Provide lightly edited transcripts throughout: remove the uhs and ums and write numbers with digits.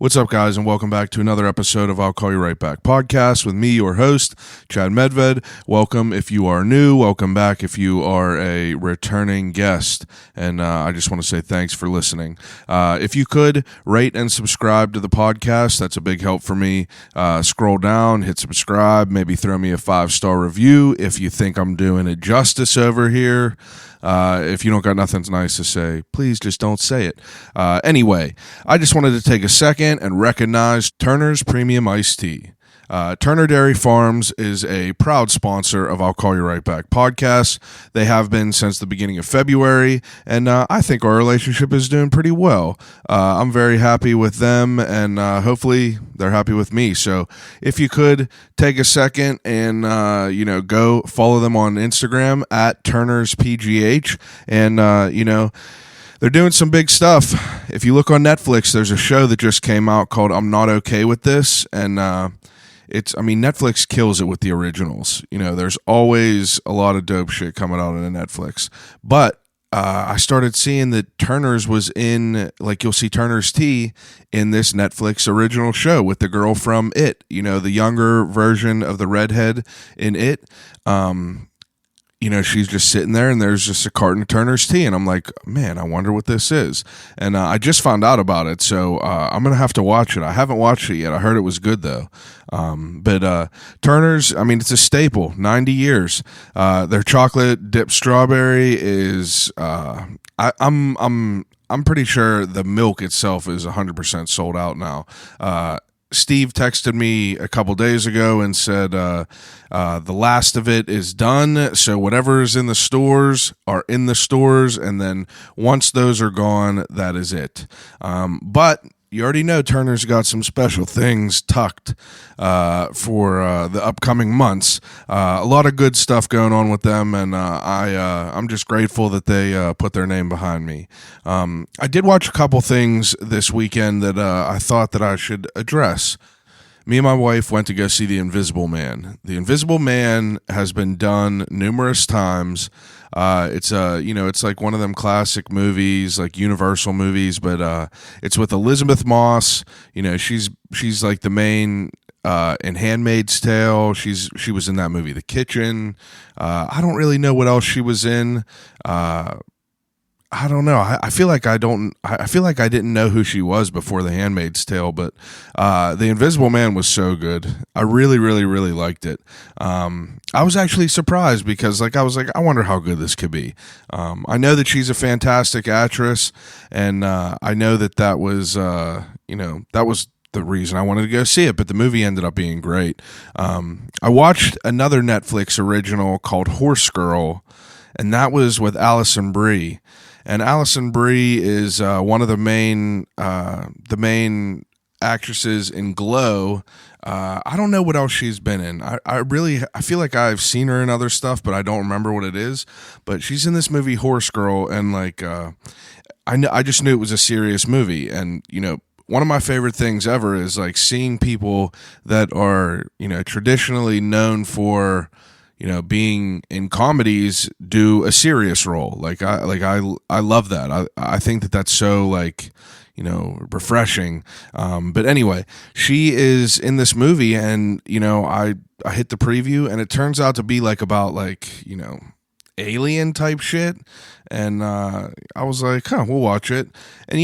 What's up, guys, and welcome back to another episode of I'll Call You Right Back podcast with me, your host, Chad Medved. Welcome if you are new. Welcome back if you are a returning guest. And I just want to say thanks for listening. If you could rate and subscribe to the podcast, that's a big help for me. Scroll down, hit subscribe, maybe throw me a 5-star review if you think I'm doing it justice over here. If you don't got nothing nice to say, please just don't say it. Anyway, I just wanted to take a second and recognize Turner's Premium Iced Tea. Turner Dairy Farms is a proud sponsor of I'll Call You Right Back podcast. They have been since the beginning of February, and I think our relationship is doing pretty well. I'm very happy with them, and hopefully they're happy with me. So if you could take a second and go follow them on Instagram at Turner's PGH, and they're doing some big stuff. If you look on Netflix, there's a show that just came out called I'm Not Okay With This, and Netflix kills it with the originals. There's always a lot of dope shit coming out on Netflix. But I started seeing that Turner's was in, you'll see Turner's Tea in this Netflix original show with the girl from It, the younger version of the redhead in It. She's just sitting there and there's just a carton of Turner's Tea. And I'm like, man, I wonder what this is. And I just found out about it. So I'm going to have to watch it. I haven't watched it yet. I heard it was good, though. But Turner's, it's a staple, 90 years. Their chocolate dipped strawberry is, I'm pretty sure the milk itself is 100% sold out now. Steve texted me a couple days ago and said the last of it is done, so whatever is in the stores are in the stores, and then once those are gone, that is it. But you already know Turner's got some special things tucked for the upcoming months. A lot of good stuff going on with them, and I'm just grateful that they put their name behind me. I did watch a couple things this weekend that I thought that I should address. Me and my wife went to go see The Invisible Man. The Invisible Man has been done numerous times. It's like one of them classic movies, like Universal movies, but it's with Elizabeth Moss. She's like the main in Handmaid's Tale. She was in that movie, The Kitchen. I don't really know what else she was in. I don't know. I feel like I didn't know who she was before The Handmaid's Tale, but The Invisible Man was so good. I really, really, really liked it. I was actually surprised because I was like, I wonder how good this could be. I know that she's a fantastic actress, and I know that was that was the reason I wanted to go see it, but the movie ended up being great. I watched another Netflix original called Horse Girl, and that was with Alison Brie. And Alison Brie is one of the main actresses in Glow. I don't know what else she's been in. I feel like I've seen her in other stuff, but I don't remember what it is. But she's in this movie Horse Girl, and I just knew it was a serious movie. And one of my favorite things ever is seeing people that are traditionally known for being in comedies do a serious role. I love that. I think that that's so refreshing. But anyway, she is in this movie, and I hit the preview, and it turns out to be about alien type shit. And I was like, we'll watch it. And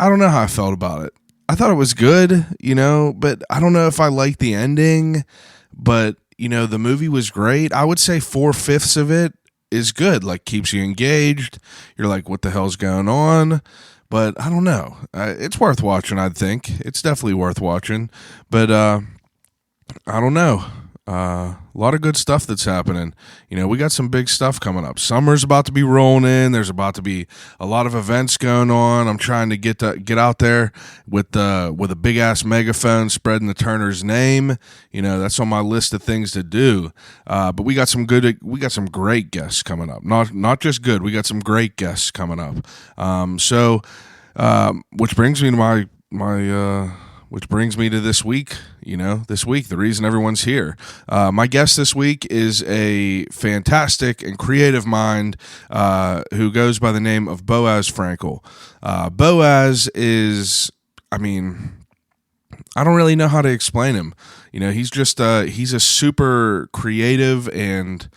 I don't know how I felt about it. I thought it was good, but I don't know if I liked the ending. But the movie was great. I would say 4/5 of it is good, keeps you engaged. You're like, what the hell's going on? But I don't know. It's worth watching, I think. It's definitely worth watching. But I don't know. A lot of good stuff that's happening. We got some big stuff coming up. Summer's about to be rolling in. There's about to be a lot of events going on. I'm trying to get out there with a big ass megaphone, spreading the Turner's name. That's on my list of things to do. But we got some great guests coming up. Not just good. We got some great guests coming up. Which brings me to which brings me to this week, the reason everyone's here. My guest this week is a fantastic and creative mind who goes by the name of Boaz Frankel. Boaz is I mean, I don't really know how to explain him. He's just he's a super creative and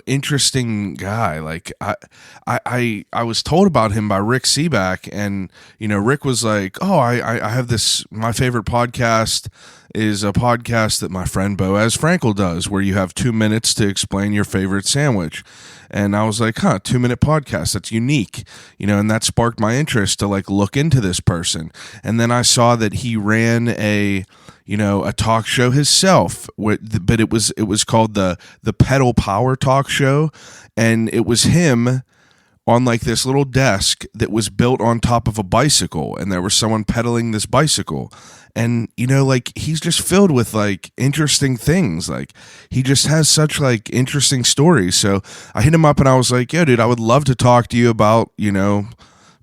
interesting guy. Like I was told about him by Rick Sebak, and Rick was like, "Oh, I have this. My favorite podcast is a podcast that my friend Boaz Frankel does, where you have 2 minutes to explain your favorite sandwich." And I was like, 2-minute podcast. That's unique, and that sparked my interest to like look into this person. And then I saw that he ran a talk show himself, but it was called the Pedal Power Talk Show. And it was him on like this little desk that was built on top of a bicycle, and there was someone pedaling this bicycle. And like he's just filled with like interesting things. Like he just has such like interesting stories. So I hit him up and I was like, "Yo, dude, I would love to talk to you about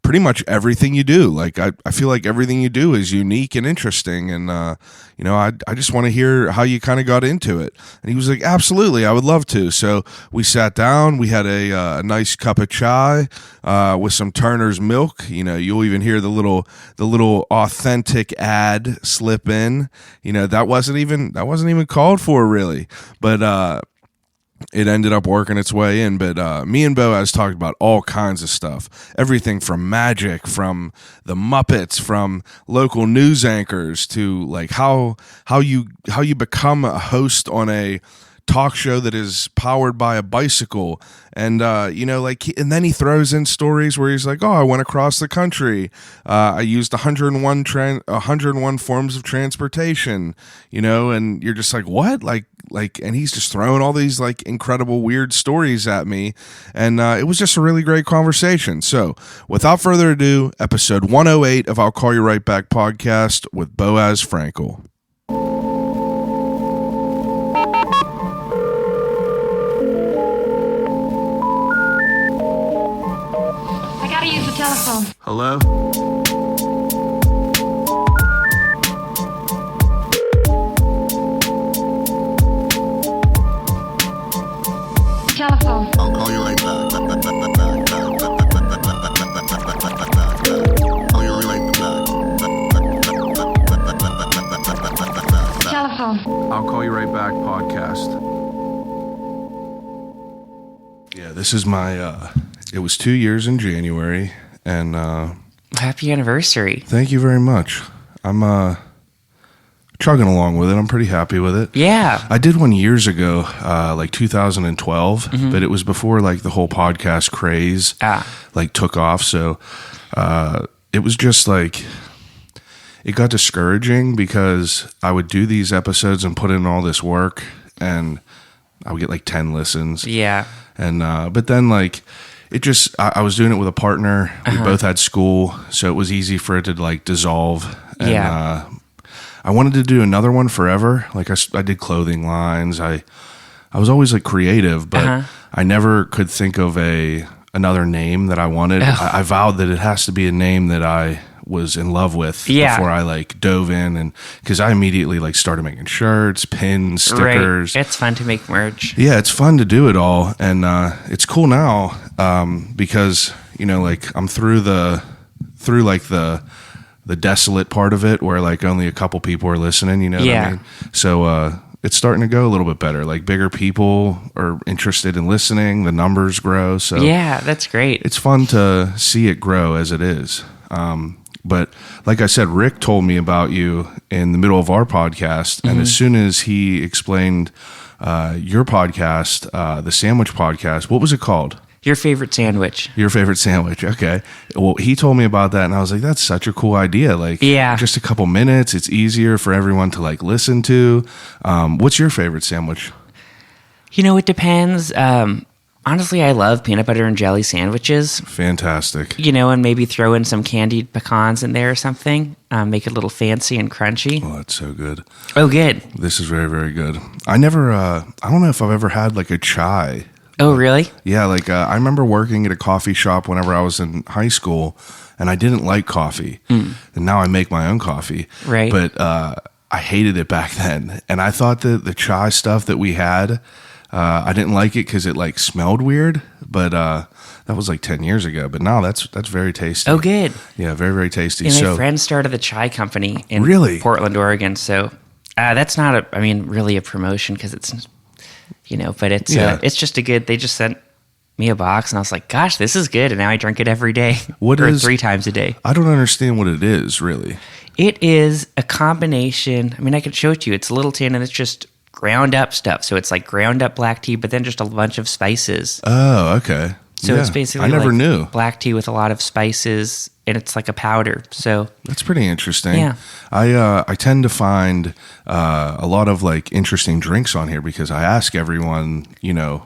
pretty much everything you do. Like I feel like everything you do is unique and interesting, and I just want to hear how you kind of got into it." And he was like, "Absolutely, I would love to." So we sat down, we had a nice cup of chai with some Turner's milk. You'll even hear the little authentic ad slip in. That wasn't even called for really, but it ended up working its way in. But me and Boaz talked about all kinds of stuff. Everything from magic, from the Muppets, from local news anchors, to like how you become a host on a talk show that is powered by a bicycle. And and then he throws in stories where he's like, "Oh, I went across the country. I used 101 forms of transportation." And you're just like, "What?" Like, and he's just throwing all these like incredible weird stories at me, and it was just a really great conversation. So, without further ado, episode 108 of I'll Call You Right Back podcast with Boaz Frankel. I gotta use the telephone. Hello? Telephone. I'll call you right back. Call you right back. Telephone. I'll Call You Right Back podcast. Yeah, this is my, it was 2 years in January, and Happy anniversary. thank you very much. I'm chugging along with it. I'm pretty happy with it. Yeah. I did one years ago, like 2012, but it was before like the whole podcast craze like took off. So it was just like, it got discouraging because I would do these episodes and put in all this work, and I would get like 10 listens. Yeah. And but then like it just, I was doing it with a partner. We both had school, so it was easy for it to like dissolve. And, I wanted to do another one forever. Like I did clothing lines. I was always like creative, but I never could think of another name that I wanted. I vowed that it has to be a name that I was in love with before I like dove in, and because I immediately like started making shirts, pins, stickers. Right. It's fun to make merch. Yeah, it's fun to do it all, and it's cool now because like I'm through like the desolate part of it where like only a couple people are listening. You know what I mean? So it's starting to go a little bit better. Like bigger people are interested in listening. The numbers grow. So yeah, that's great. It's fun to see it grow as it is. But like I said, Rick told me about you in the middle of our podcast. And as soon as he explained your podcast, the Sandwich Podcast, what was it called? Your favorite sandwich. Your favorite sandwich. Okay. Well, he told me about that, and I was like, that's such a cool idea. Like, just a couple minutes. It's easier for everyone to like listen to. What's your favorite sandwich? It depends. Honestly, I love peanut butter and jelly sandwiches. Fantastic. And maybe throw in some candied pecans in there or something. Make it a little fancy and crunchy. Oh, that's so good. Oh, good. This is very, very good. I never, I don't know if I've ever had like a chai. Oh, really? Yeah, like I remember working at a coffee shop whenever I was in high school, and I didn't like coffee. And now I make my own coffee. Right. But I hated it back then. And I thought that the chai stuff that we had I didn't like it because it like smelled weird, but that was like 10 years ago. But now that's very tasty. Oh, good. Yeah, very, very tasty. And so my friend started the chai company in Really? Portland, Oregon. So that's not really a promotion because it's, but it's just a good, they just sent me a box and I was like, gosh, this is good. And now I drink it every day or 3 times a day. I don't understand what it is, really. It is a combination. I mean, I can show it to you. It's a little tin and it's just ground up stuff. So it's like ground up black tea, but then just a bunch of spices. Oh, okay. So Yeah, it's basically I never like knew. black tea with a lot of spices, and it's like a powder. So That's pretty interesting. Yeah. I tend to find a lot of like interesting drinks on here because I ask everyone,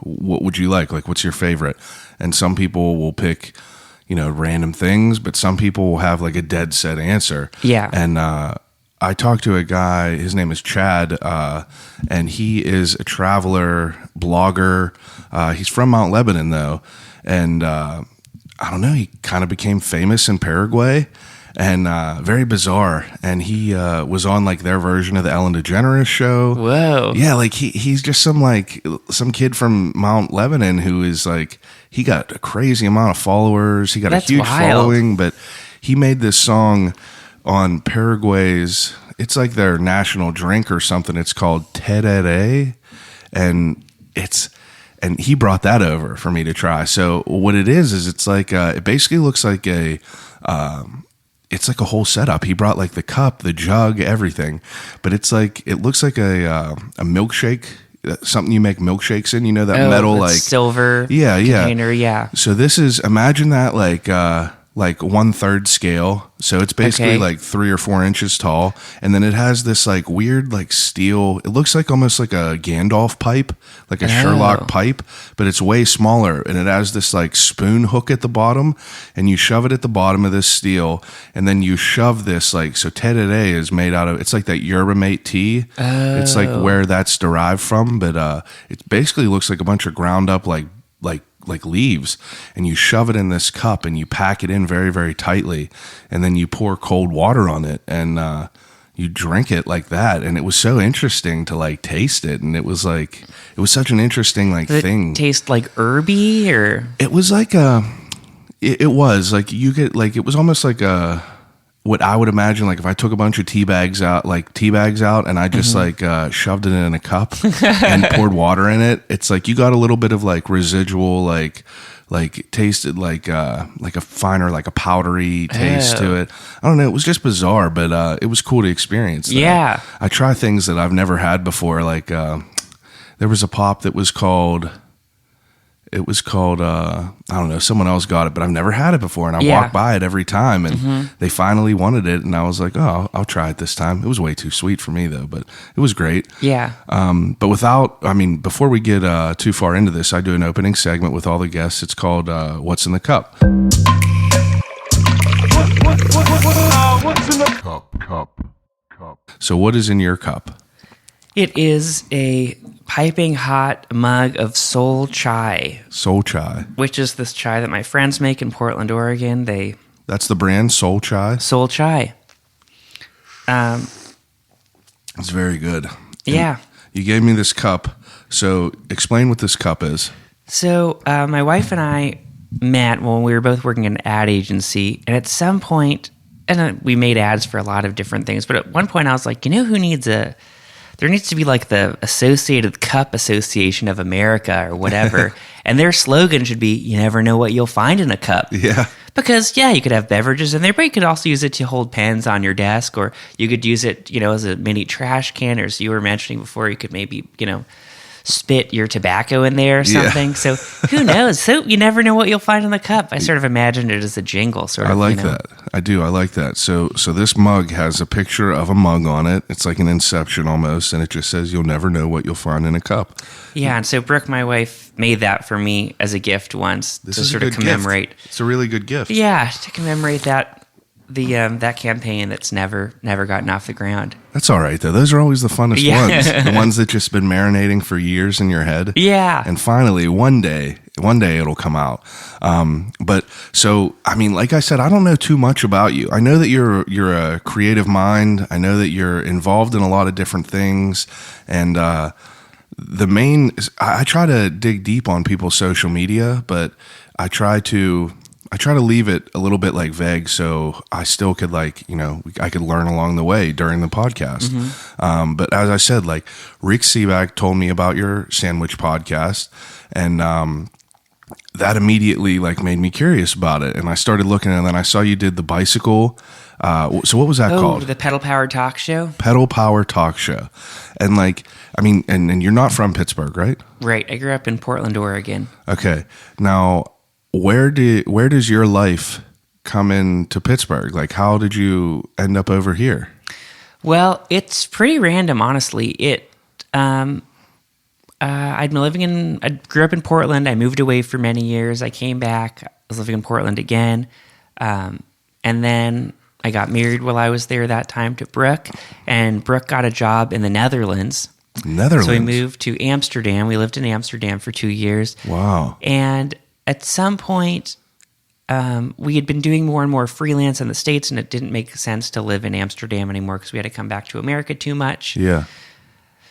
what would you like? Like, what's your favorite? And some people will pick, random things, but some people will have like a dead set answer. Yeah. And I talked to a guy, his name is Chad, and he is a traveler, blogger. He's from Mount Lebanon, though. And I don't know, he kind of became famous in Paraguay and very bizarre. And he was on like their version of the Ellen DeGeneres show. whoa. Yeah, like he's just some kid from Mount Lebanon who is like, he got a crazy amount of followers. He got That's a huge wild. following, but he made this song on Paraguay's, it's like their national drink or something. It's called Tereré, and he brought that over for me to try. So what it is it's like it basically looks like it's like a whole setup. He brought like the cup, the jug, everything, but it looks like a milkshake, something you make milkshakes in. That metal that like silver yeah container. Yeah. So this is, imagine that like 1/3 scale. So it's basically Okay. like 3 or 4 inches tall. And then it has this like weird like steel, it looks like almost like a Gandalf pipe, like a Sherlock pipe, but it's way smaller. And it has this like spoon hook at the bottom, and you shove it at the bottom of this steel. And then you shove this like, so tereré is made out of, it's like that yerba mate tea. It's like where that's derived from. But it basically looks like a bunch of ground up like leaves, and you shove it in this cup and you pack it in very, very tightly, and then you pour cold water on it and you drink it like that. And it was so interesting to like taste it, and it was such an interesting like Does thing. it taste like herby or? It was like it was like you get like, it was almost like what I would imagine, like if I took a bunch of tea bags out, and I just like shoved it in a cup and poured water in it. It's like you got a little bit of like residual, like tasted like a finer, like a powdery taste to it. I don't know. It was just bizarre, but it was cool to experience that. Yeah. I try things that I've never had before. Like there was a pop that was called. It was called, I don't know, someone else got it, but I've never had it before. And I walk by it every time, and they finally wanted it. And I was like, oh, I'll try it this time. It was way too sweet for me, though, but it was great. Yeah. But before we get too far into this, I do an opening segment with all the guests. It's called What's in the Cup? What's in the cup? So what is in your cup? It is a piping hot mug of soul chai, Soul Chai. which is this chai that my friends make in Portland, Oregon. That's the brand, Soul Chai. Soul chai. It's very good. And Yeah. you gave me this cup. So explain what this cup is. So my wife and I met when we were both working in an ad agency, and at some point, we made ads for a lot of different things, but at one point I was like, who needs there needs to be like the Associated Cup Association of America or whatever, and their slogan should be, you never know what you'll find in a cup. Yeah. Because, you could have beverages in there, but you could also use it to hold pens on your desk, or you could use it, as a mini trash can, or as you were mentioning before, you could maybe, spit your tobacco in there or something. Yeah. So who knows? So you never know what you'll find in the cup. I sort of imagined it as a jingle, sort of. I like that. I do. I like that. So this mug has a picture of a mug on it. It's like an Inception almost, and it just says, you'll never know what you'll find in a cup. Yeah, and so Brooke, my wife, made that for me as a gift once This to is sort a of good commemorate. gift. It's a really good gift. Yeah, to commemorate that that campaign that's never gotten off the ground. That's all right, though. Those are always the funnest Yeah. ones. The ones that just been marinating for years in your head. Yeah. And finally, one day it'll come out. But so, like I said, I don't know too much about you. I know that you're a creative mind. I know that you're involved in a lot of different things. And I try to dig deep on people's social media, but I try to leave it a little bit like vague, so I still could I could learn along the way during the podcast. But as I said, like Rick Sebak told me about your sandwich podcast, and that immediately made me curious about it, and I started looking, and then I saw you did the bicycle. So what was that called? The Pedal Power Talk Show. Pedal Power Talk Show, and and you're not from Pittsburgh, right? Right. I grew up in Portland, Oregon. Okay. Now, where does your life come into Pittsburgh? Like, how did you end up over here? Well, it's pretty random, honestly. I grew up in Portland. I moved away for many years. I came back. I was living in Portland again. And then I got married while I was there that time to Brooke. And Brooke got a job in the Netherlands. So we moved to Amsterdam. We lived in Amsterdam for 2 years. Wow. And at some point, we had been doing more and more freelance in the States, and it didn't make sense to live in Amsterdam anymore because we had to come back to America too much. Yeah.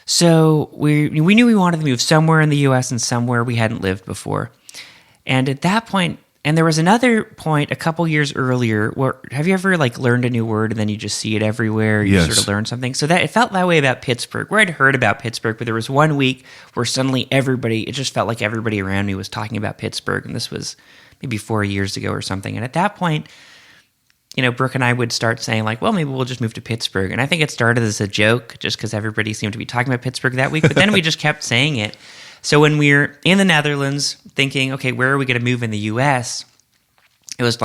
So we knew we wanted to move somewhere in the U.S. and somewhere we hadn't lived before. And at that point, and there was another point a couple years earlier where, have you ever learned a new word and then you just see it everywhere? You sort of learn something. So that it felt that way about Pittsburgh, where I'd heard about Pittsburgh, but there was 1 week where suddenly it just felt like everybody around me was talking about Pittsburgh. And this was maybe 4 years ago or something. And at that point, Brooke and I would start saying well, maybe we'll just move to Pittsburgh. And I think it started as a joke just because everybody seemed to be talking about Pittsburgh that week. But then we just kept saying it. So when we were in the Netherlands thinking, okay, where are we going to move in the U.S.? It was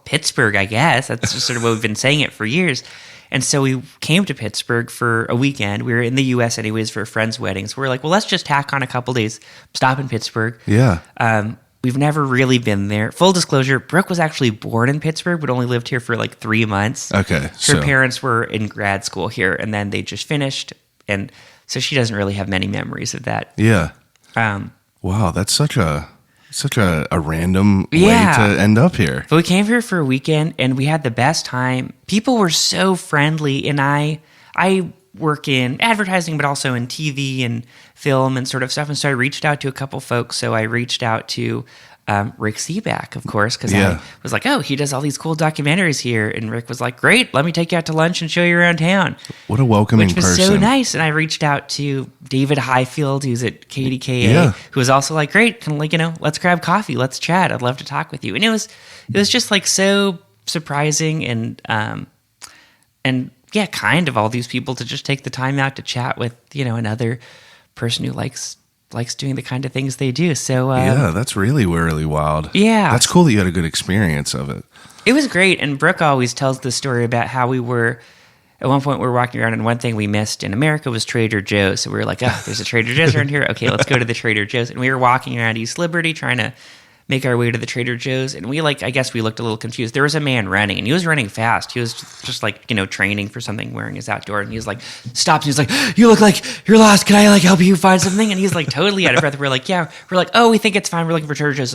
Pittsburgh, I guess. That's just sort of what we've been saying it for years. And so we came to Pittsburgh for a weekend. We were in the U.S. anyways for a friend's wedding. So we're well, let's just tack on a couple days, stop in Pittsburgh. Yeah. We've never really been there. Full disclosure, Brooke was actually born in Pittsburgh, but only lived here for 3 months. Okay. Her parents were in grad school here, and then they just finished. And so she doesn't really have many memories of that. Yeah. Wow, that's such a random way to end up here. But we came here for a weekend, and we had the best time. People were so friendly, and I work in advertising, but also in TV and film and sort of stuff. And so I reached out to a couple folks. So I reached out to Rick Sebak, of course, because I was oh, he does all these cool documentaries here. And Rick was great, let me take you out to lunch and show you around town. What a welcoming person. Which was so nice. And I reached out to David Highfield, who's at KDKA, who was also great, kind of let's grab coffee, let's chat. I'd love to talk with you. And it was just so surprising and yeah, kind of all these people to just take the time out to chat with, another person who likes doing the kind of things they do. So yeah, that's really wild. Yeah. That's cool that you had a good experience of it. It was great. And Brooke always tells the story about how we were, at one point we were walking around and one thing we missed in America was Trader Joe's. So we were there's a Trader Joe's around here. Okay, let's go to the Trader Joe's. And we were walking around East Liberty trying to make our way to the Trader Joe's, and we I guess we looked a little confused. There was a man running, and he was running fast. He was just training for something, wearing his outdoor, and he was stops. He's you look like you're lost. Can I help you find something? And he's totally out of breath. We're yeah. We're oh, we think it's fine. We're looking for Trader Joe's.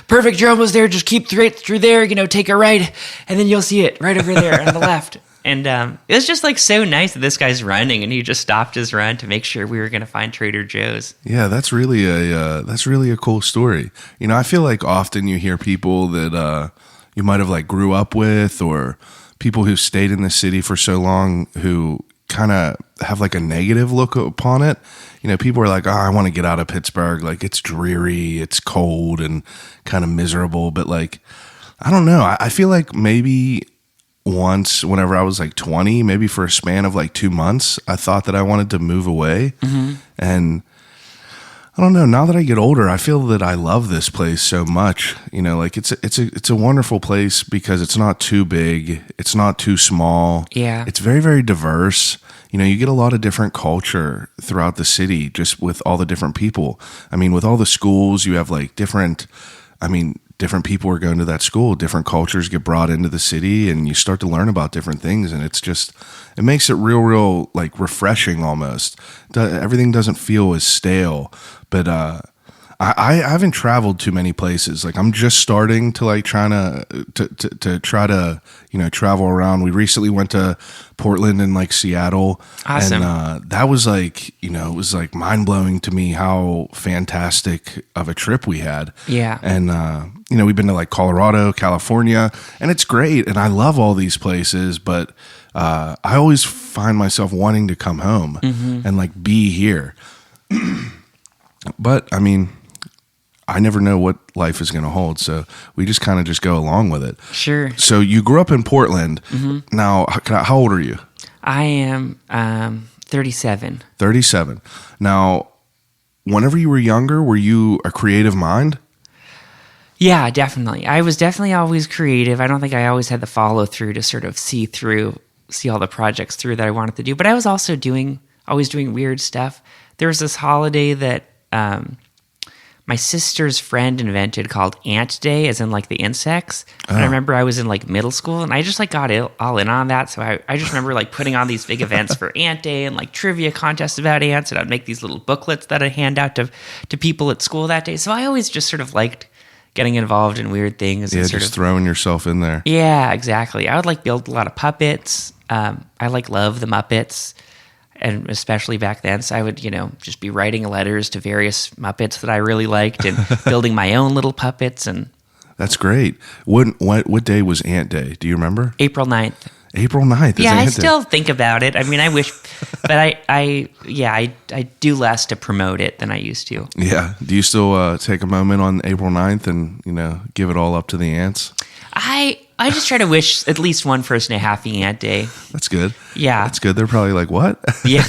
Perfect. You're almost there. Just keep straight through there. Take a right, and then you'll see it right over there on the left. And it was just so nice that this guy's running, and he just stopped his run to make sure we were going to find Trader Joe's. Yeah, that's really a cool story. I feel often you hear people that you might have grew up with, or people who stayed in the city for so long who kind of have a negative look upon it. People are oh, I want to get out of Pittsburgh. It's dreary, it's cold, and kind of miserable. But I don't know. I feel maybe once, whenever I was 20, maybe for a span of 2 months, I thought that I wanted to move away. Mm-hmm. And I don't know, now that I get older, I feel that I love this place so much. It's a wonderful place because it's not too big, it's not too small. Yeah. It's very, very diverse. You get a lot of different culture throughout the city just with all the different people. With all the schools, you have different people are going to that school, different cultures get brought into the city, and you start to learn about different things, and it makes it real refreshing almost. Everything doesn't feel as stale, but I haven't traveled too many places. Like I'm just starting to like try to travel around. We recently went to Portland and like Seattle. Awesome. And that was like, it was like mind blowing to me how fantastic of a trip we had. Yeah. And we've been to like Colorado, California, and it's great. And I love all these places, but I always find myself wanting to come home and like be here. But I mean, I never know what life is going to hold, so we just kind of just go along with it. Sure. So you grew up in Portland. Now, how old are you? I am 37. 37. Now, whenever you were younger, were you a creative mind? Yeah, definitely. I was definitely always creative. I don't think I always had the follow through to sort of see all the projects through that I wanted to do. But I was also always doing weird stuff. There was this holiday that my sister's friend invented called Ant Day, as in like the insects. And I remember I was in like middle school and I just like got all in on that. So I just remember like putting on these big events for Ant Day and like trivia contests about ants. And I'd make these little booklets that I'd hand out to people at school that day. So I always just sort of liked getting involved in weird things. Yeah, and just throwing yourself in there. Yeah, exactly. I would like build a lot of puppets. I love the Muppets. And especially back then, so I would, just be writing letters to various Muppets that I really liked and building my own little puppets. And that's great. What day was Ant Day? Do you remember? April 9th. April 9th. Yeah, I still think about it. I mean, I wish, but I do less to promote it than I used to. Yeah. Do you still take a moment on April 9th and, give it all up to the ants? I just try to wish at least one person a happy Ant Day. That's good. Yeah. That's good. They're probably like, what? Yeah.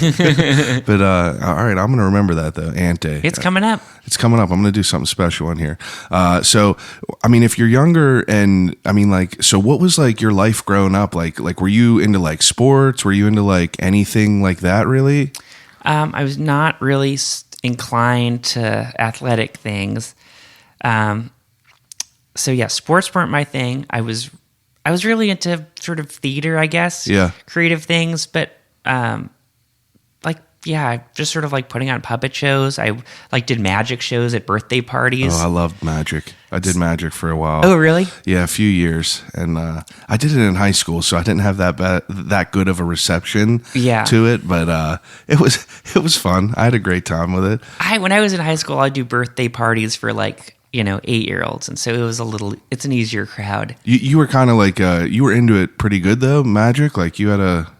But all right, I'm going to remember that though, Ant Day. It's coming up. It's coming up. I'm going to do something special in here. So, I mean, if you're younger and, I mean, like, so what was like your life growing up? Like, were you into like sports? Were you into like anything like that really? I was not really inclined to athletic things. So yeah, sports weren't my thing. I was really into sort of theater, I guess. Yeah. Creative things, but just sort of like putting on puppet shows. I like did magic shows at birthday parties. Oh, I loved magic. I did magic for a while. Oh, really? Yeah, a few years, and I did it in high school, so I didn't have that good of a reception to it. But it was fun. I had a great time with it. When I was in high school, I'd do birthday parties for like 8-year-olds, and so it's an easier crowd. You were kind of like you were into it pretty good though, magic. Like you had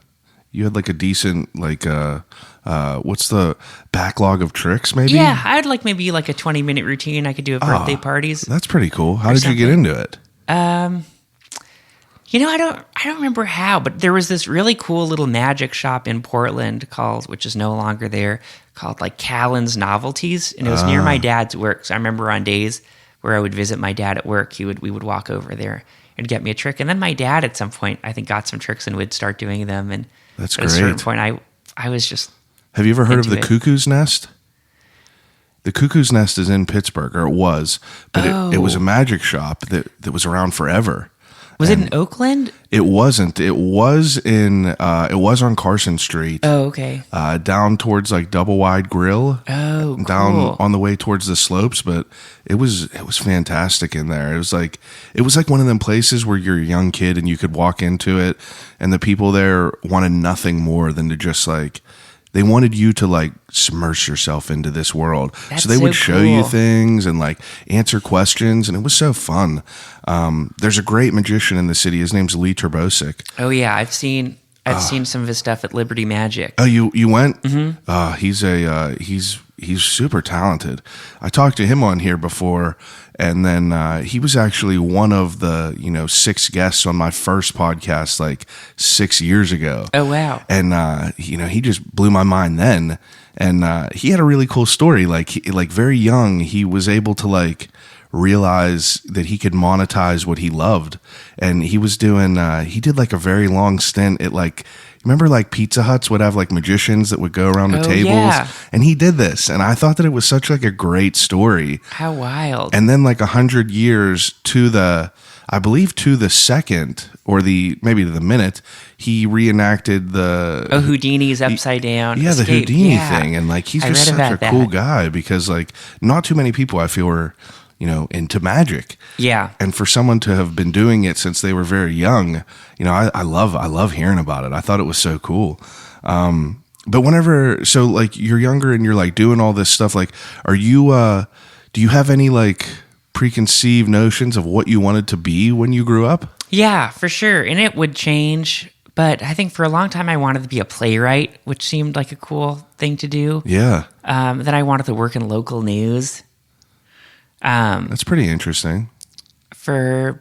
like a decent like what's the backlog of tricks maybe? Yeah, I had like maybe like a 20-minute routine I could do at birthday parties. That's pretty cool. How did you get into it? I don't remember how, but there was this really cool little magic shop in Portland which is no longer there, called like Callan's Novelties, and it was near my dad's work. So I remember on days where I would visit my dad at work, we would walk over there and get me a trick. And then my dad at some point, I think, got some tricks and would start doing them. And that's at great. a certain point, I was just. Have you ever heard of the it. Cuckoo's Nest? The Cuckoo's Nest is in Pittsburgh, or it was, but it was a magic shop that was around forever. Was it in Oakland? It wasn't. It was on Carson Street. Oh, okay. Down towards like Double Wide Grill. Oh, cool. Down on the way towards the slopes, but it was fantastic in there. It was like one of them places where you're a young kid and you could walk into it, and the people there wanted nothing more than to just like. They wanted you to like submerge yourself into this world. So they would show you things and like answer questions, and it was so fun. There's a great magician in the city. His name's Lee Turbosic. Oh yeah, I've seen some of his stuff at Liberty Magic. Oh, you went? Mm-hmm. He's super talented. I talked to him on here before, and then he was actually one of the 6 guests on my first podcast like 6 years ago. Oh wow! And he just blew my mind then. And he had a really cool story. Like very young, he was able to like realize that he could monetize what he loved, and he was doing. He did like a very long stint at like. Remember, like Pizza Huts would have like magicians that would go around the tables, and he did this, and I thought that it was such like a great story. How wild! And then like 100 years to the, I believe to the second or maybe to the minute, he reenacted the Houdini's upside down. Yeah, escape. the Houdini thing, and like he's I just read such a about cool that. guy because like not too many people I feel are into magic. Yeah. And for someone to have been doing it since they were very young, I love hearing about it. I thought it was so cool. But so like you're younger and you're like doing all this stuff, like are you do you have any like preconceived notions of what you wanted to be when you grew up? Yeah, for sure. And it would change. But I think for a long time I wanted to be a playwright, which seemed like a cool thing to do. Yeah. Then I wanted to work in local news. That's pretty interesting. So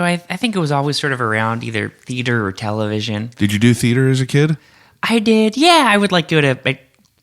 I think it was always sort of around either theater or television. Did you do theater as a kid? I did. Yeah, I would like go to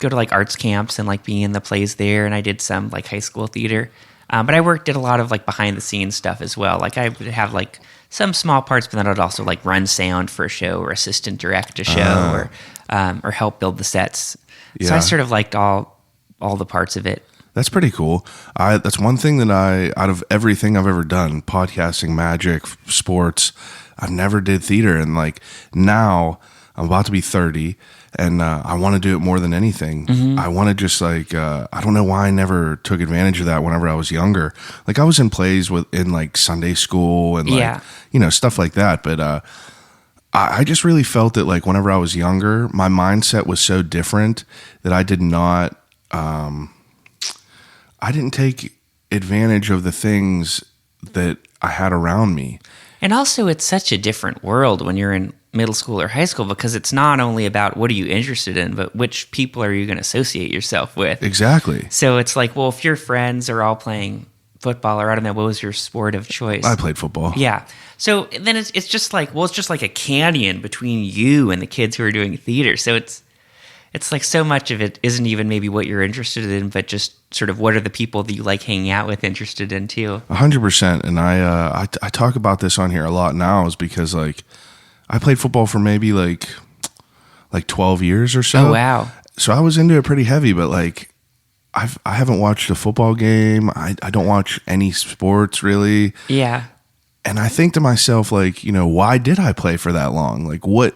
like arts camps and like be in the plays there, and I did some like high school theater. But I did a lot of like behind the scenes stuff as well. Like I would have like some small parts, but then I'd also like run sound for a show or assistant direct a show or help build the sets. So Yeah. I sort of liked all the parts of it. That's pretty cool. That's one thing that out of everything I've ever done, podcasting, magic, sports, I've never did theater. And like now I'm about to be 30 and I want to do it more than anything. Mm-hmm. I want to just like, I don't know why I never took advantage of that whenever I was younger. Like I was in plays in like Sunday school and like, stuff like that. But I just really felt that like whenever I was younger, my mindset was so different that I did not, I didn't take advantage of the things that I had around me. And also, it's such a different world when you're in middle school or high school because it's not only about what are you interested in, but which people are you going to associate yourself with. Exactly. So it's like, well, if your friends are all playing football, or I don't know, what was your sport of choice? I played football. Yeah. So then it's just like, well, it's just like a canyon between you and the kids who are doing theater. So it's like so much of it isn't even maybe what you're interested in, but just sort of what are the people that you like hanging out with interested in too. 100%. And I talk about this on here a lot now is because like I played football for maybe like 12 years or so. Oh, wow. So I was into it pretty heavy, but like I haven't watched a football game. I don't watch any sports really. Yeah. And I think to myself, like, why did I play for that long? Like what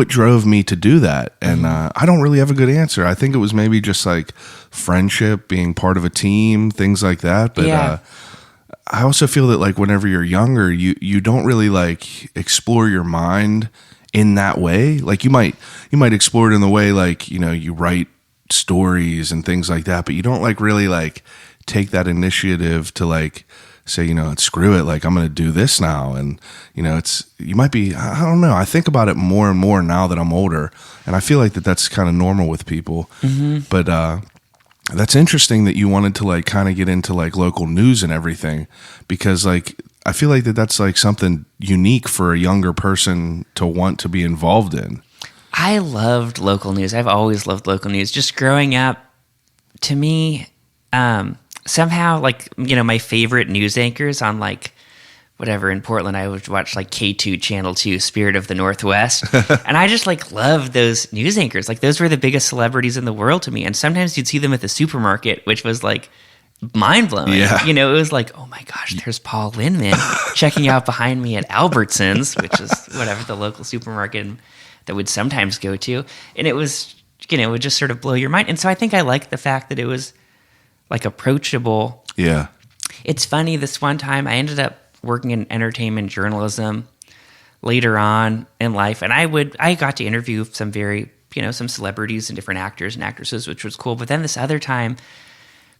drove me to do that? And I don't really have a good answer. I think it was maybe just like friendship, being part of a team, things like that. But I also feel that like whenever you're younger, you don't really like explore your mind in that way. Like you might explore it in the way like, you write stories and things like that, but you don't like really like take that initiative to like say, screw it, like I'm going to do this now. And, you might be, I don't know. I think about it more and more now that I'm older. And I feel like that's kind of normal with people. Mm-hmm. But that's interesting that you wanted to like kind of get into like local news and everything, because like, I feel like that's like something unique for a younger person to want to be involved in. I loved local news. I've always loved local news. Just growing up, to me, somehow, like, my favorite news anchors on, like, whatever, in Portland, I would watch, like, K2 Channel 2, Spirit of the Northwest. And I just, like, loved those news anchors. Like, those were the biggest celebrities in the world to me. And sometimes you'd see them at the supermarket, which was, like, mind-blowing. Yeah. It was like, oh, my gosh, there's Paul Lindman checking out behind me at Albertsons, which is, whatever, the local supermarket that we'd sometimes go to. And it was, it would just sort of blow your mind. And so I think I liked the fact that it was, like, approachable. Yeah. It's funny, this one time I ended up working in entertainment journalism later on in life, and I got to interview some some celebrities and different actors and actresses, which was cool. But then this other time,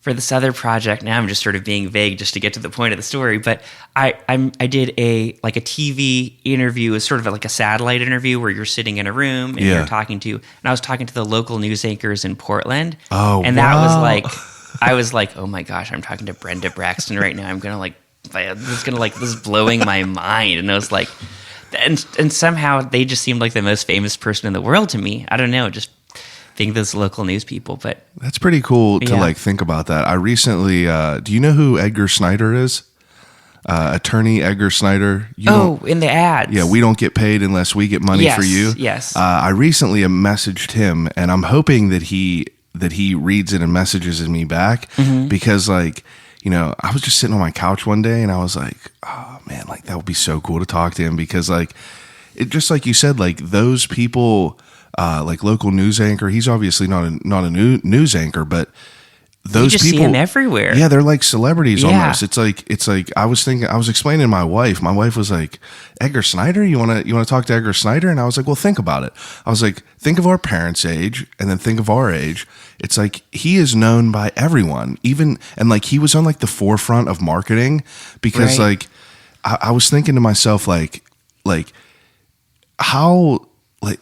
for this other project, now I'm just sort of being vague just to get to the point of the story, but I did a TV interview, as sort of like a satellite interview where you're sitting in a room and you're talking to, and I was talking to the local news anchors in Portland. Oh, and wow. that was like, I was like, oh my gosh, I'm talking to Brenda Braxton right now. I'm going to this is blowing my mind. And I was like, and somehow they just seemed like the most famous person in the world to me. I don't know, just being those local news people. But that's pretty cool to like think about that. I recently, do you know who Edgar Snyder is? Attorney Edgar Snyder. In the ads. Yeah, we don't get paid unless we get money for you. Yes. I recently messaged him, and I'm hoping that he reads it and messages me back, because like, I was just sitting on my couch one day and I was like, oh man, like that would be so cool to talk to him, because like it, just like you said, like those people, like local news anchor, he's obviously not a news anchor, but those you just people see him everywhere. Yeah, they're like celebrities Yeah. almost. It's like I was explaining to my wife. My wife was like, Edgar Snyder, you wanna talk to Edgar Snyder? And I was like, well, think about it. I was like, think of our parents' age and then think of our age. It's like he is known by everyone, and like he was on like the forefront of marketing, because Right. like I was thinking to myself like how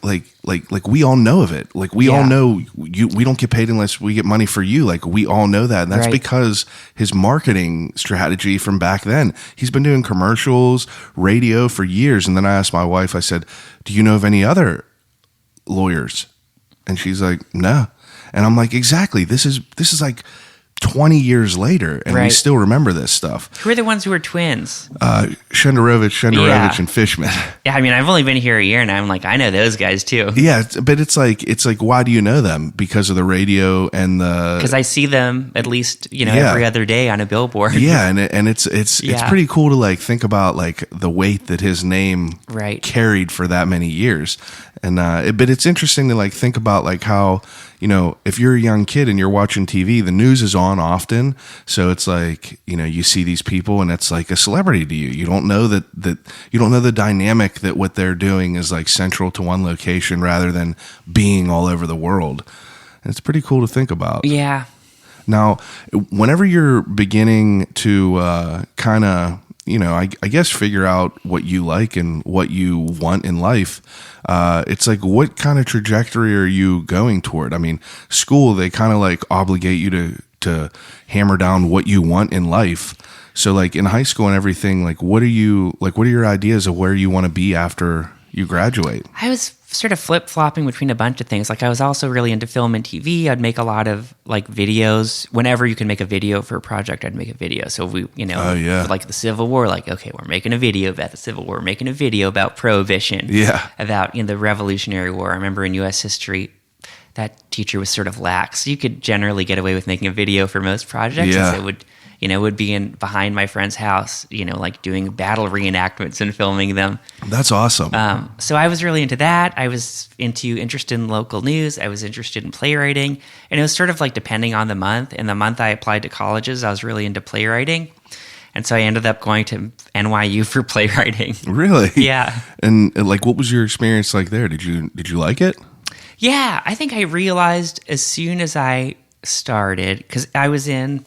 like we all know of it. Like we all Yeah. know we don't get paid unless we get money for you. Like we all know that. And that's Right. because his marketing strategy from back then, he's been doing commercials, radio for years. And then I asked my wife, I said, do you know of any other lawyers? And she's like, no. And I'm like, exactly. This is like 20 years later, and we Right. still remember this stuff. Who are the ones who are twins? Shenderovich, Yeah. and Fishman. Yeah, I mean, I've only been here a year, and I'm like, I know those guys too. Yeah, but it's like, why do you know them? Because of the radio and the. Because I see them at least, Yeah. every other day on a billboard. Yeah, and it's Yeah. pretty cool to like think about like the weight that his name Right. carried for that many years, and but it's interesting to like think about like how, if you're a young kid and you're watching TV, the news is on often, so it's like you see these people and it's like a celebrity to you. You don't know that you don't know the dynamic that what they're doing is like central to one location rather than being all over the world. And it's pretty cool to think about. Yeah. Now, whenever you're beginning to kind of, I guess figure out what you like and what you want in life, it's like, what kind of trajectory are you going toward? I mean, school, they kind of like obligate you to hammer down what you want in life. So like in high school and everything, like what are your ideas of where you want to be after you graduate? I was sort of flip-flopping between a bunch of things. Like I was also really into film and TV. I'd make a lot of like videos. Whenever you can make a video for a project, I'd make a video. So we, yeah. for, like the Civil War, like, okay, we're making a video about the Civil War. We're making a video about Prohibition. Yeah. About the Revolutionary War. I remember in U.S. history, that teacher was sort of lax. You could generally get away with making a video for most projects. Yeah. And so would be behind my friend's house, like doing battle reenactments and filming them. That's awesome. So I was really into that. I was interested in local news. I was interested in playwriting. And it was sort of like depending on the month. And the month I applied to colleges, I was really into playwriting. And so I ended up going to NYU for playwriting. Really? Yeah. And like, what was your experience like there? Did you like it? Yeah, I think I realized as soon as I started, because I was in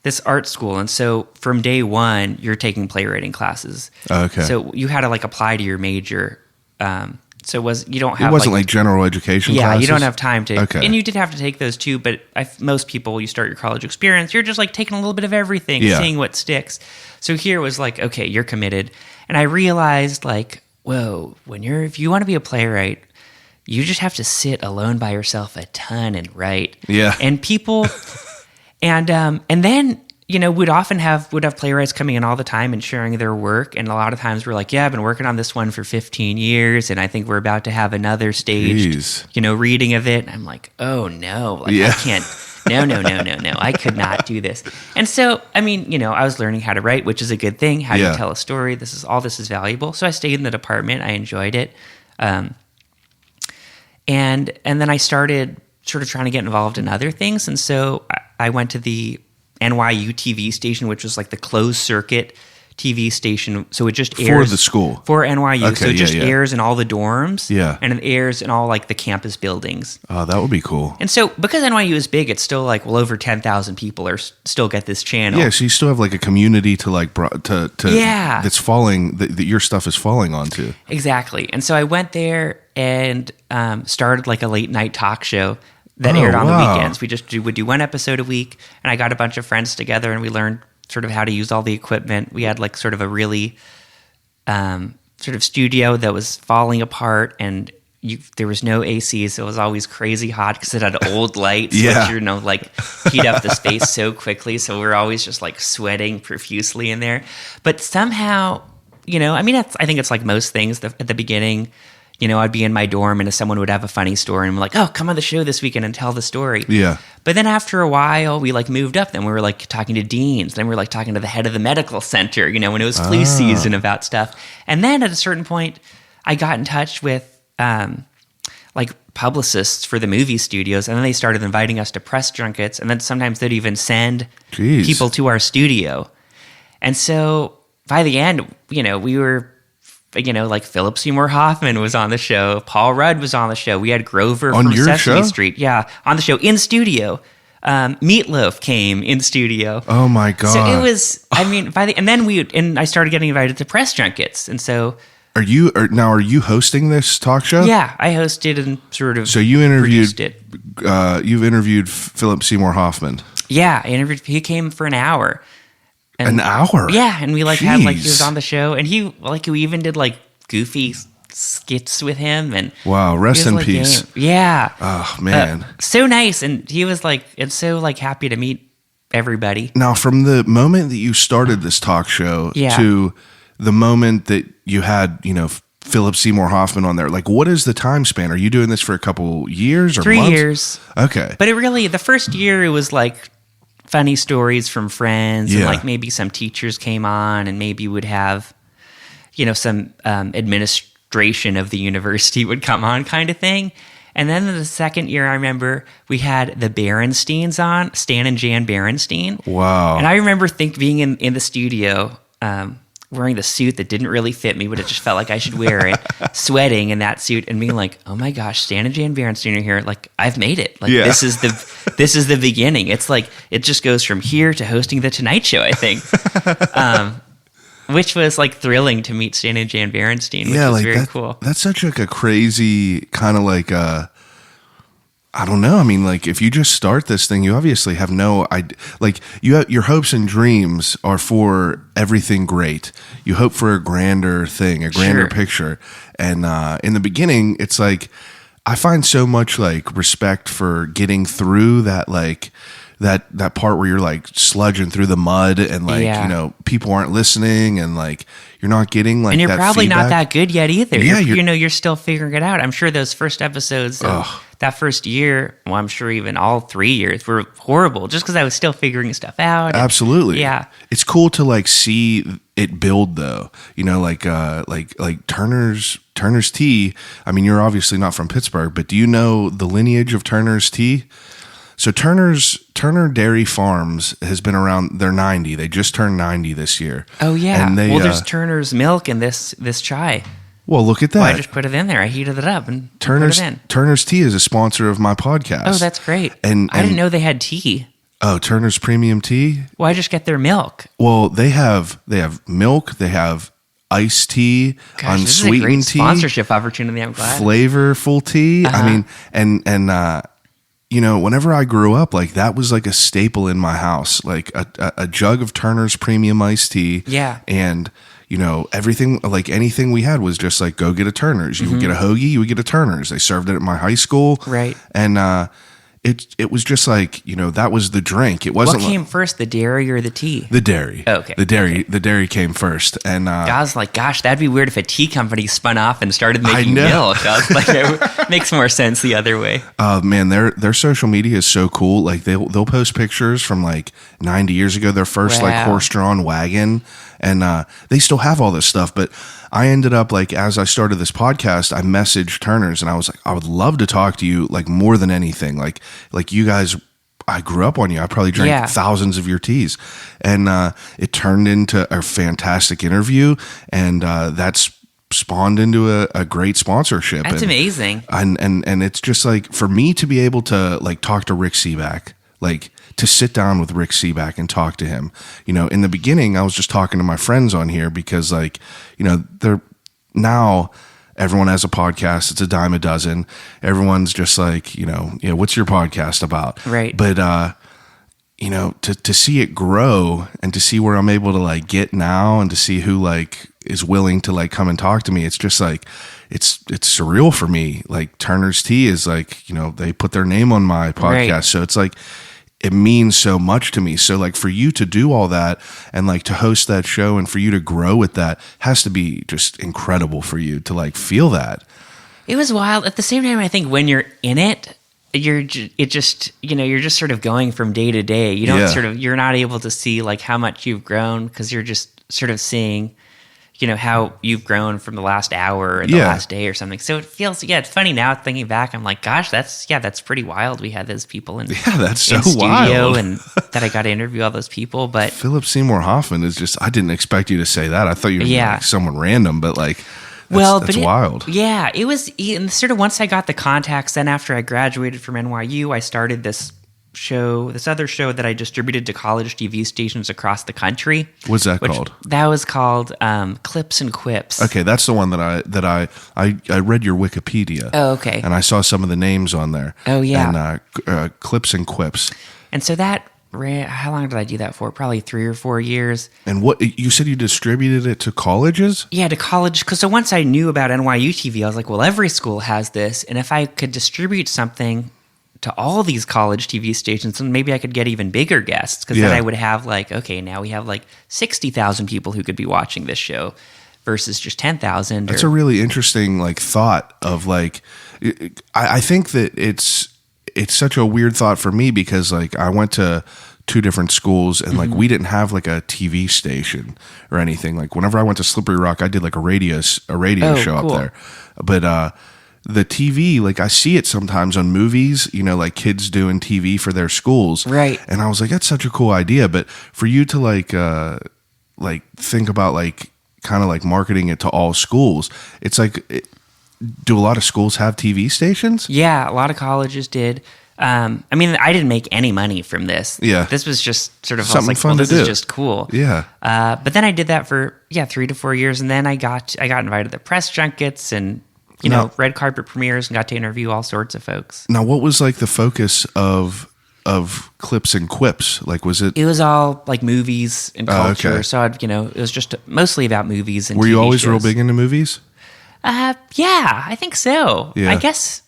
this art school, and so from day one, you're taking playwriting classes. Okay. So you had to like apply to your major. So you don't have. It wasn't like general education Yeah, classes? you don't have time to. Okay. And you did have to take those too, but most people, you start your college experience, you're just like taking a little bit of everything, Yeah. seeing what sticks. So here it was like, okay, you're committed. And I realized like, whoa, if you want to be a playwright, you just have to sit alone by yourself a ton and write. Yeah. And people, and then, we'd have playwrights coming in all the time and sharing their work. And a lot of times we're like, yeah, I've been working on this one for 15 years. And I think we're about to have another staged, Jeez. reading of it. And I'm like, oh no, like Yeah. I can't, no. I could not do this. And so, I mean, I was learning how to write, which is a good thing. How do Yeah. you tell a story? This is valuable. So I stayed in the department. I enjoyed it. And then I started sort of trying to get involved in other things. And so I went to the NYU TV station, which was like the closed circuit TV station. So it just airs For the school. for NYU. Okay, So it just yeah. airs in all the dorms. Yeah. And it airs in all like the campus buildings. Oh, that would be cool. And so because NYU is big, it's still like, over 10,000 people still get this channel. Yeah, so you still have like a community to like Yeah. that's falling that your stuff is falling onto. Exactly. And so I went there and started like a late night talk show that aired on the wow. weekends. We just would do one episode a week, and I got a bunch of friends together and we learned sort of how to use all the equipment. We had like sort of a really sort of studio that was falling apart, and there was no AC, so it was always crazy hot because it had old lights, Yeah. which like heat up the space so quickly. So we were always just like sweating profusely in there. But somehow, I mean, I think it's like most things at the beginning. I'd be in my dorm and someone would have a funny story and I'm like, oh, come on the show this weekend and tell the story. Yeah. But then after a while, we like moved up. Then we were like talking to deans. Then we were like talking to the head of the medical center, when it was flu season about stuff. And then at a certain point, I got in touch with like publicists for the movie studios. And then they started inviting us to press junkets. And then sometimes they'd even send people to our studio. And so by the end, we were... like Philip Seymour Hoffman was on the show. Paul Rudd was on the show. We had Grover on from your Sesame show? Street. Yeah, on the show in studio. Meatloaf came in studio. Oh my God. So it was, and I started getting invited to press junkets. And so. Are you hosting this talk show? Yeah, I hosted and sort of. So you interviewed it. You've interviewed Philip Seymour Hoffman. Yeah, he came for an hour. And, an hour? Yeah, and we had he Jeez. was on the show, and we even did like goofy skits with him, and wow, rest in like, peace. Yeah. Oh man, so nice, and he was like, it's so like happy to meet everybody. Now, from the moment that you started this talk show to the moment that you had, Philip Seymour Hoffman on there, like what is the time span? Are you doing this for a couple years or 3 months? years? Okay, but the first year it was like funny stories from friends, and like maybe some teachers came on, and maybe would have, some administration of the university would come on, kind of thing. And then in the second year, I remember we had the Berensteins on, Stan and Jan Berenstein. Wow! And I remember being in the studio, wearing the suit that didn't really fit me, but it just felt like I should wear it, sweating in that suit, and being like, "Oh my gosh, Stan and Jan Berenstein are here! Like I've made it! Like this is the beginning. It's like it just goes from here to hosting the Tonight Show, I think." Which was like thrilling to meet Stan and Jan Berenstein, which was very cool. That's such like a crazy kind of like I don't know. I mean, like if you just start this thing, you obviously have no idea. Like your hopes and dreams are for everything great. You hope for a grander thing, a grander picture. And in the beginning, it's like I find so much like respect for getting through that like that part where you're like sludging through the mud and like people aren't listening and like you're not getting like, and you're that probably feedback. not that good yet either. Yeah, you're still figuring it out. I'm sure those first episodes that first year, well, I'm sure even all 3 years were horrible just because I was still figuring stuff out. Absolutely. Yeah. It's cool to like see it build though, like Turner's Tea. I mean, you're obviously not from Pittsburgh, but do you know the lineage of Turner's Tea? So Turner Dairy Farms has been around. They're 90. They just turned 90 this year. Oh yeah. And there's Turner's milk in this chai. Well, look at that. Well, I just put it in there. I heated it up and put it in. Turner's Tea is a sponsor of my podcast. Oh, that's great. And I didn't know they had tea. Oh, Turner's Premium Tea? Well, I just get their milk. Well, they have milk. They have iced tea, Gosh, unsweetened this is a great tea, sponsorship opportunity. I'm glad. Flavorful tea. I mean, and whenever I grew up, like that was like a staple in my house, like a jug of Turner's Premium iced tea. Yeah. And, everything, like anything we had was just like, go get a Turner's. You would get a hoagie, you would get a Turner's. They served it at my high school. Right. And it was just like, that was the drink. It wasn't. What came first, the dairy or the tea? The dairy. Oh, okay. The dairy came first. And I was like, gosh, that'd be weird if a tea company spun off and started making milk. I was like, it makes more sense the other way. Man, their social media is so cool. Like they'll post pictures from like 90 years ago, their first like horse-drawn wagon, and they still have all this stuff. But I ended up like, as I started this podcast, I messaged Turner's and I was like, I would love to talk to you like more than anything. Like you guys, I grew up on you. I probably drank thousands of your teas, and it turned into a fantastic interview, and that's spawned into a great sponsorship. That's amazing. And it's just like, for me to be able to like talk to Rick Sebak, like to sit down with Rick Sebak and talk to him. In the beginning, I was just talking to my friends on here because like, they're now everyone has a podcast. It's a dime a dozen. Everyone's just like, what's your podcast about? Right. But, to see it grow and to see where I'm able to like get now and to see who like is willing to like come and talk to me, it's just like, it's surreal for me. Like Turner's Tea is like, they put their name on my podcast. Right. So it's like, it means so much to me. So like for you to do all that and like to host that show and for you to grow with that has to be just incredible for you to like feel that. It was wild. At the same time, I think when you're in it, you're just sort of going from day to day. You don't you're not able to see like how much you've grown because you're just sort of seeing, how you've grown from the last hour and the last day or something. So it feels, it's funny now thinking back. I'm like, gosh, that's pretty wild. We had those people in that's so in studio wild. and that I got to interview all those people. But Philip Seymour Hoffman is just, I didn't expect you to say that. I thought you were like someone random, but like, that's wild. Yeah, it was and sort of once I got the contacts, then after I graduated from NYU, I started this other show that I distributed to college TV stations across the country. What's that called? That was called Clips and Quips. Okay, that's the one that I read your Wikipedia. Oh, okay. And I saw some of the names on there. Oh, yeah. And Clips and Quips. And so that ran, how long did I do that for? Probably 3 or 4 years. And what you said you distributed it to colleges? Yeah, to college. Because so once I knew about NYU TV, I was like, well, every school has this, and if I could distribute something to all these college TV stations, and maybe I could get even bigger guests, because then I would have like, okay, now we have like 60,000 people who could be watching this show versus just 10,000. That's a really interesting like thought of like, I think that it's such a weird thought for me because like I went to 2 different schools and like we didn't have like a TV station or anything. Like whenever I went to Slippery Rock, I did like a radio show up there. But the TV, like I see it sometimes on movies, like kids doing TV for their schools. Right. And I was like, that's such a cool idea. But for you to like think about like kind of like marketing it to all schools, it's like, do a lot of schools have TV stations? Yeah, a lot of colleges did. I mean, I didn't make any money from this. Yeah. This was just sort of Something like, fun well, to this do. is just cool. Yeah. But then I did that for 3 to 4 years, and then I got invited to press junkets and red carpet premieres and got to interview all sorts of folks. Now, what was like the focus of Clips and Quips? Like, was it? It was all like movies and culture. Okay. So it was just mostly about movies and Were you TV always shows. real big into movies? Yeah, I think so. Yeah. I guess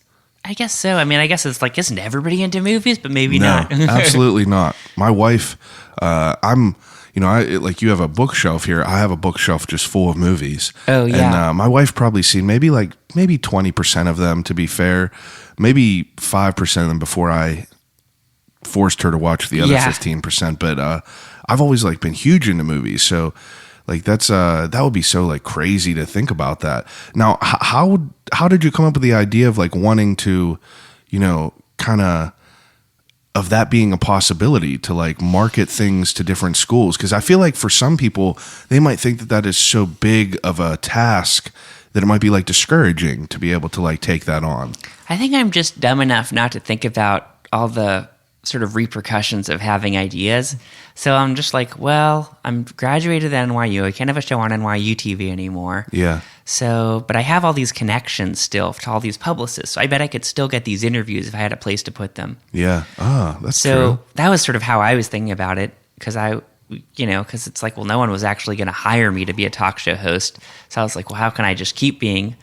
so. I mean, I guess it's like, isn't everybody into movies? But maybe not. Absolutely not. My wife, I'm, like you have a bookshelf here. I have a bookshelf just full of movies. Oh, yeah. And my wife probably seen maybe 20% of them, to be fair, maybe 5% of them before I forced her to watch the other 15%. But I've always like been huge into movies. So like that would be so like crazy to think about that. Now, how did you come up with the idea of like wanting to, kind of that being a possibility to like market things to different schools? Because I feel like for some people, they might think that is so big of a task that it might be like discouraging to be able to like take that on. I think I'm just dumb enough not to think about all the sort of repercussions of having ideas. So I'm just like, well, I'm graduated at NYU. I can't have a show on NYU TV anymore. Yeah. So, but I have all these connections still to all these publicists. So I bet I could still get these interviews if I had a place to put them. Yeah. That's so true. that was sort of how I was thinking about it. Because because it's like, well, no one was actually going to hire me to be a talk show host. So I was like, well, how can I just keep being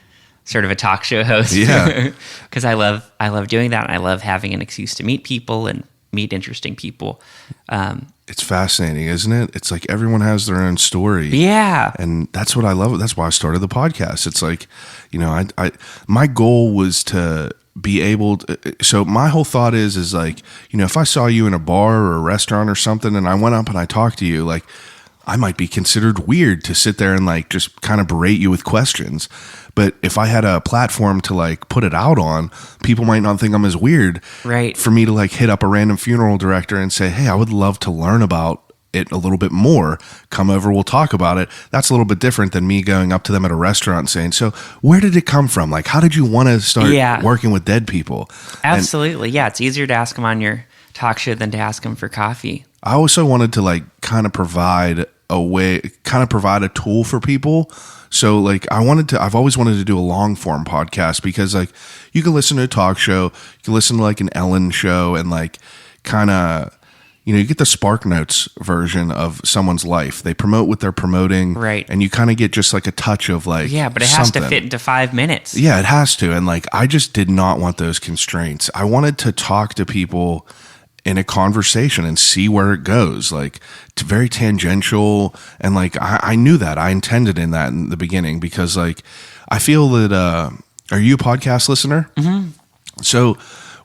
sort of a talk show host? Yeah. Because I love doing that. And I love having an excuse to meet people and meet interesting people. It's fascinating, isn't it? It's like everyone has their own story. Yeah. And that's what I love. That's why I started the podcast. It's like, I my goal was to be able to, so my whole thought is like, if I saw you in a bar or a restaurant or something and I went up and I talked to you, like I might be considered weird to sit there and like just kind of berate you with questions. But if I had a platform to like put it out on, people might not think I'm as weird. Right. For me to like hit up a random funeral director and say, hey, I would love to learn about it a little bit more. Come over, we'll talk about it. That's a little bit different than me going up to them at a restaurant and saying, so where did it come from? Like, how did you want to start working with dead people? Absolutely. Yeah. It's easier to ask them on your talk show than to ask them for coffee. I also wanted to like kind of provide a tool for people. So like I've always wanted to do a long form podcast because like you can listen to a talk show, you can listen to like an Ellen show and like kind of, you get the Spark Notes version of someone's life. They promote what they're promoting. Right. And you kind of get just like a touch of like, yeah, but it has to fit into 5 minutes. Yeah, it has to. And like, I just did not want those constraints. I wanted to talk to people in a conversation and see where it goes. Like it's very tangential. And like, I knew that I intended in that in the beginning because like, I feel that, Are you a podcast listener? Mm-hmm. So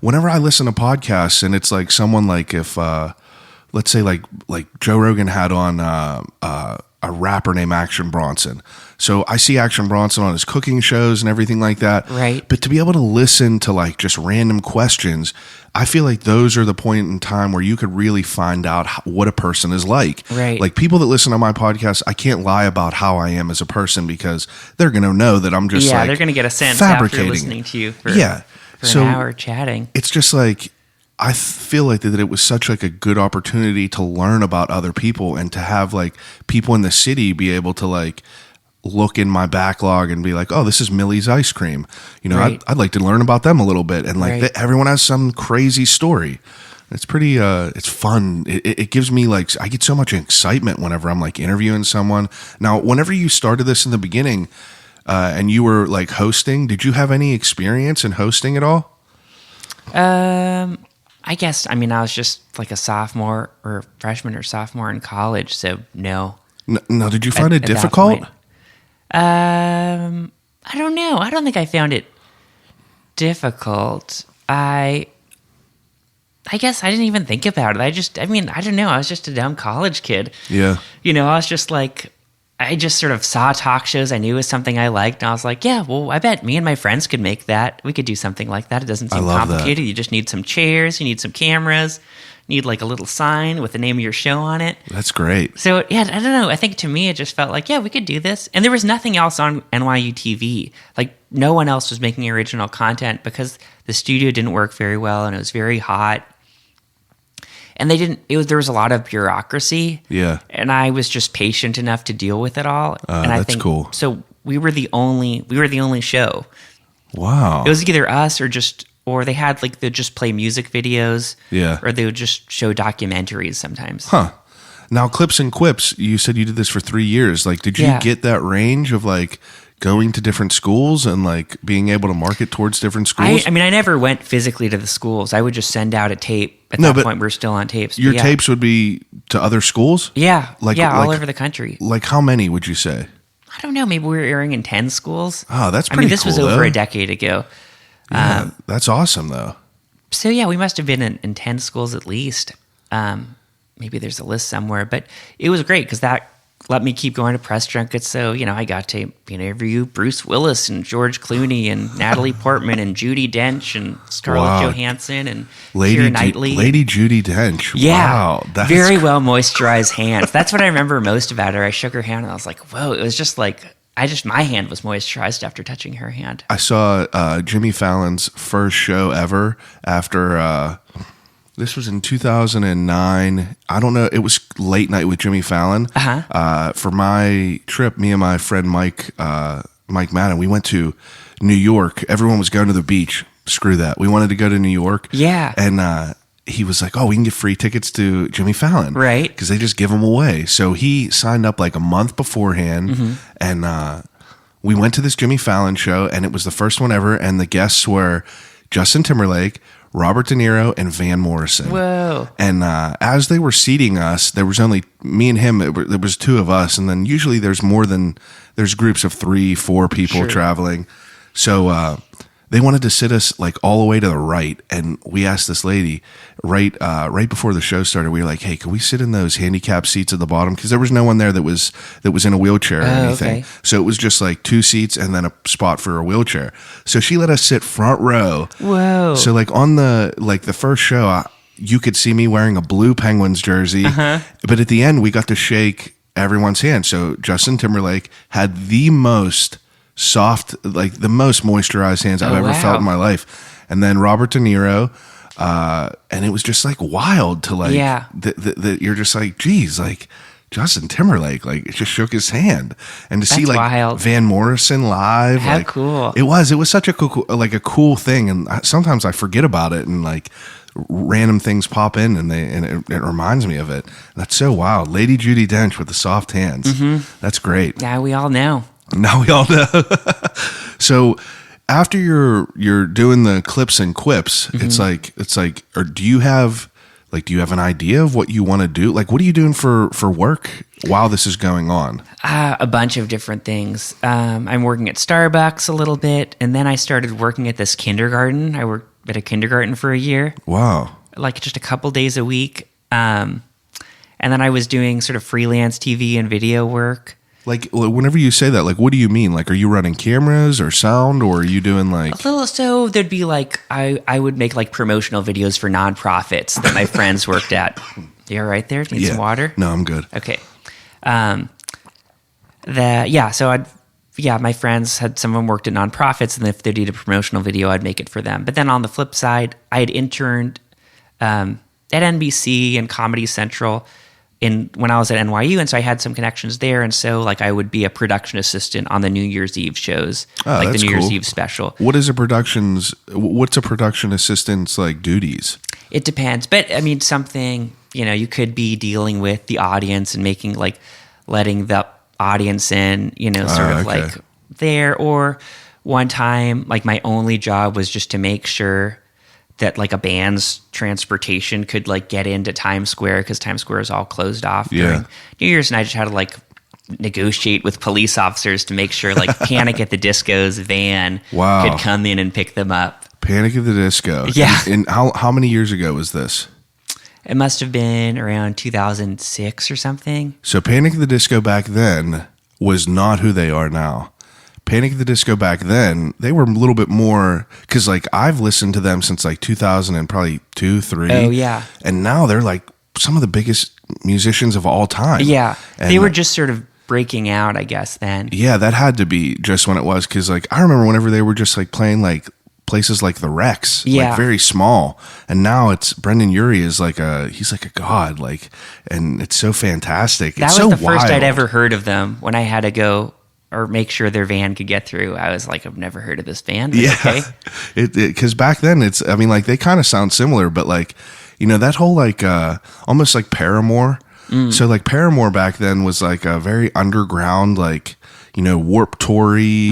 whenever I listen to podcasts and it's like someone like if, let's say like Joe Rogan had on a rapper named Action Bronson. So I see Action Bronson on his cooking shows and everything like that. Right. But to be able to listen to like just random questions, I feel like those are the point in time where you could really find out what a person is like. Right. Like people that listen to my podcast, I can't lie about how I am as a person because they're going to know that I'm just they're going to get a sense after listening to you for, for an hour chatting. It's just like, I feel like that it was such like a good opportunity to learn about other people and to have like people in the city be able to like look in my backlog and be like, oh, this is Millie's ice cream. You know, Right. I'd like to learn about them a little bit. And like Right. everyone has some crazy story. It's pretty, it's fun. It gives me like, I get so much excitement whenever I'm like interviewing someone. Now, whenever you started this in the beginning and you were like hosting, did you have any experience in hosting at all? I guess, I was just like a sophomore or freshman or sophomore in college, so no. No, did you find At it that difficult? point. I don't know. I don't think I found it difficult. I guess I didn't even think about it. I don't know. I was just a dumb college kid. Yeah. You know, I was just like, I just sort of saw talk shows I knew was something I liked, and I was like, yeah, well, I bet me and my friends could make that. We could do something like that. It doesn't seem love complicated. that. You just need some chairs, you need some cameras, you need like a little sign with the name of your show on it. That's great. So, yeah, I don't know. I think to me, it just felt like, yeah, we could do this. And there was nothing else on NYU TV. Like, no one else was making original content because the studio didn't work very well and it was very hot. And there was a lot of bureaucracy. Yeah. And I was just patient enough to deal with it all. And I that's think, cool. So we were the only show. Wow. It was either us or they had like, they'd just play music videos. Yeah. Or they would just show documentaries sometimes. Huh. Now, Clips and Quips, you said you did this for 3 years. Like, did you Yeah. get that range of like going to different schools and like being able to market towards different schools? I never went physically to the schools. I would just send out a tape. At No, that but point, we're still on tapes. Your But yeah. tapes would be to other schools? Yeah. Like- all like- over the country. Like how many would you say? I don't know. Maybe we were airing in 10 schools. Oh, that's pretty this was cool, over though. a decade ago. Yeah, that's awesome though. So yeah, we must have been in 10 schools at least. Maybe there's a list somewhere, but it was great because that let me keep going to press junkets. So, I got to interview Bruce Willis and George Clooney and Natalie Portman and Judi Dench and Scarlett Wow. Johansson and Lady Keira Knightley. Lady Judi Dench. Yeah. Wow. That's very well moisturized hands. That's what I remember most about her. I shook her hand and I was like, whoa, it was just like, my hand was moisturized after touching her hand. I saw Jimmy Fallon's first show ever after this was in 2009. I don't know. It was Late Night with Jimmy Fallon. For my trip, me and my friend Mike Madden, we went to New York. Everyone was going to the beach. Screw that. We wanted to go to New York. Yeah. And he was like, oh, we can get free tickets to Jimmy Fallon. Right. Because they just give them away. So he signed up like a month beforehand. And we went to this Jimmy Fallon show, and it was the first one ever. And the guests were Justin Timberlake, Robert De Niro, and Van Morrison. Whoa. And as they were seating us, there was only me and him. There was two of us. And then usually there's groups of 3-4 people Sure. traveling. So they wanted to sit us like all the way to the right. And we asked this lady right before the show started, we were like, hey, can we sit in those handicapped seats at the bottom? Because there was no one there that was in a wheelchair or anything. Okay. So it was just like 2 seats and then a spot for a wheelchair. So she let us sit front row. Whoa. So like on the first show, you could see me wearing a blue Penguins jersey. But at the end, we got to shake everyone's hand. So Justin Timberlake had the most soft, like the most moisturized hands I've ever felt in my life. And then Robert De Niro, and it was just like wild to like, that you're just like, geez, like Justin Timberlake, like it just shook his hand. And to see That's like wild. Van Morrison live. How like, cool. It was such a cool thing. And sometimes I forget about it and like random things pop in and it reminds me of it. That's so wild. Lady Judi Dench with the soft hands. That's great. Yeah, we all know. Now we all know. So after you're doing the clips and quips, it's like, or do you have Like, do you have an idea of what you want to do? Like, what are you doing for work while this is going on? A bunch of different things. I'm working at Starbucks a little bit, and then I started working at this kindergarten. I worked at a kindergarten for a year. Wow. Like just a couple days a week. And then I was doing sort of freelance TV and video work. Like, whenever you say that, like, what do you mean? Like, are you running cameras or sound, or are you doing like... So there'd be like, I would make like promotional videos for nonprofits that my friends worked at. You all right there? Need some water? No, I'm good. Okay. My friends had, some of them worked at nonprofits, and if they did a promotional video, I'd make it for them. But then on the flip side, I had interned at NBC and Comedy Central when I was at NYU, and so I had some connections there, and so like I would be a production assistant on the New Year's Eve shows, like the New Year's Eve special. What's a production assistant's like duties? It depends, but I mean something, you could be dealing with the audience and making like letting the audience in, like there. Or one time, like my only job was just to make sure that like a band's transportation could like get into Times Square, because Times Square is all closed off during New Year's, and I just had to like negotiate with police officers to make sure like Panic at the Disco's van could come in and pick them up. Panic at the Disco. Yeah. And how many years ago was this? It must have been around 2006 or something. So Panic at the Disco back then was not who they are now. Panic at the Disco back then, they were a little bit more, because like I've listened to them since like 2000 and probably 2003. Oh yeah. And now they're like some of the biggest musicians of all time. Yeah. And they were just sort of breaking out, I guess, then. Yeah, that had to be just when it was, because like I remember whenever they were just like playing like places like the Rex, like very small, and now it's Brendan Urie is like he's like a god, like, and it's so fantastic. That it's was so the first wild. I'd ever heard of them. When I had to go or make sure their van could get through, I was like, I've never heard of this band. But okay. Because back then it's, I mean, like they kind of sound similar, but like, that whole like almost like Paramore. So like Paramore back then was like a very underground, like, Warped Tory,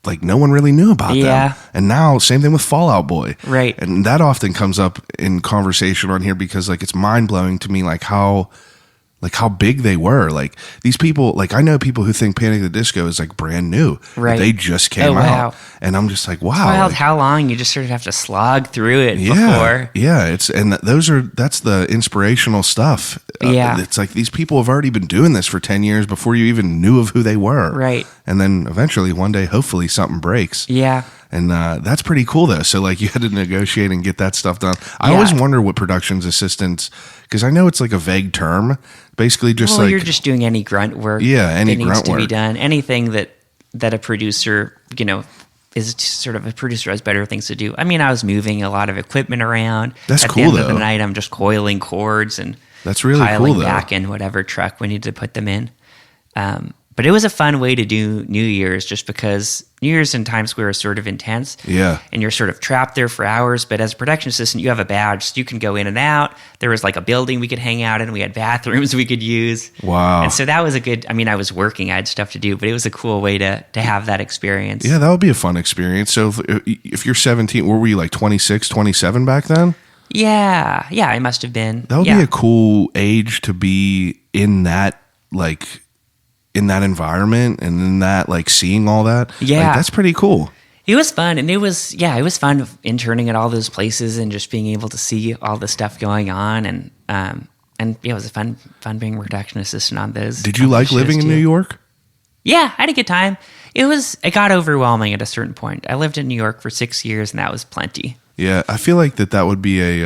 like no one really knew about them. And now same thing with Fall Out Boy. Right. And that often comes up in conversation on here, because like it's mind blowing to me, like how big they were. Like these people, like I know people who think Panic at the Disco is like brand new. Right. They just came out. And I'm just like, wow. It's wild how long you just sort of have to slog through it before. Yeah. That's the inspirational stuff. It's like these people have already been doing this for 10 years before you even knew of who they were. Right. And then eventually one day, hopefully something breaks. Yeah. And that's pretty cool though. So like you had to negotiate and get that stuff done. I always wonder what productions assistants, because I know it's like a vague term, basically just like you're just doing any grunt work. Yeah, any that grunt needs to work be done. Anything that a producer, is sort of a producer has better things to do. I mean, I was moving a lot of equipment around. That's At cool the end though. of the night, I'm just coiling cords and that's really piling cool though. back in whatever truck we need to put them in. But it was a fun way to do New Year's, just because New Year's in Times Square is sort of intense. Yeah. And you're sort of trapped there for hours. But as a production assistant, you have a badge, so you can go in and out. There was like a building we could hang out in. We had bathrooms we could use. Wow. And so that was I was working, I had stuff to do, but it was a cool way to have that experience. Yeah, that would be a fun experience. So if you're 17, were you like 26, 27 back then? Yeah, I must have been. That would be a cool age to be in that, like, in that environment and in that, like, seeing all that. Yeah. Like, that's pretty cool. It was fun. And it was fun interning at all those places and just being able to see all the stuff going on. And it was fun being a production assistant on those. Did you like living in New York? Yeah, I had a good time. It got overwhelming at a certain point. I lived in New York for 6 years, and that was plenty. Yeah, I feel like that would be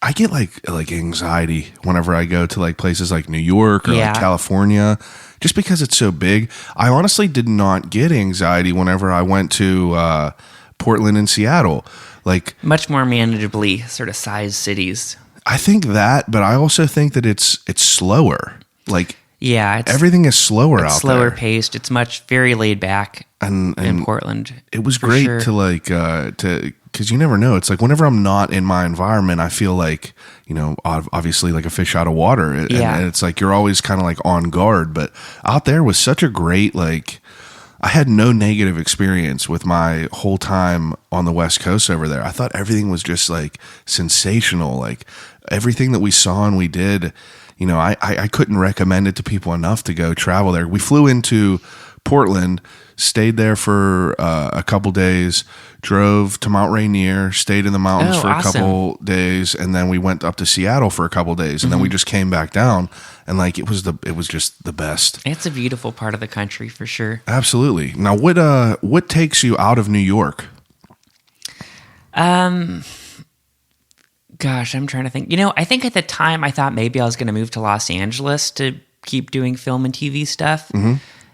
I get like anxiety whenever I go to like places like New York or like California, just because it's so big. I honestly did not get anxiety whenever I went to Portland and Seattle. Like much more manageably sort of sized cities. I think that, but I also think that it's slower. Like everything is slower out slower there. Paced. It's very laid back in Portland. It was great to like because you never know. It's like whenever I'm not in my environment, I feel like, obviously like a fish out of water. And it's like you're always kind of like on guard. But out there was such a great like I had no negative experience with my whole time on the West Coast over there. I thought everything was just like sensational. Like everything that we saw and we did, you know, I couldn't recommend it to people enough to go travel there. We flew into Portland, stayed there for a couple days, drove to Mount Rainier, stayed in the mountains for a couple days, and then we went up to Seattle for a couple days, and then we just came back down, and like it was just the best. It's a beautiful part of the country for sure. Absolutely. Now, what takes you out of New York? Gosh, I'm trying to think. You know, I think at the time I thought maybe I was going to move to Los Angeles to keep doing film and TV stuff.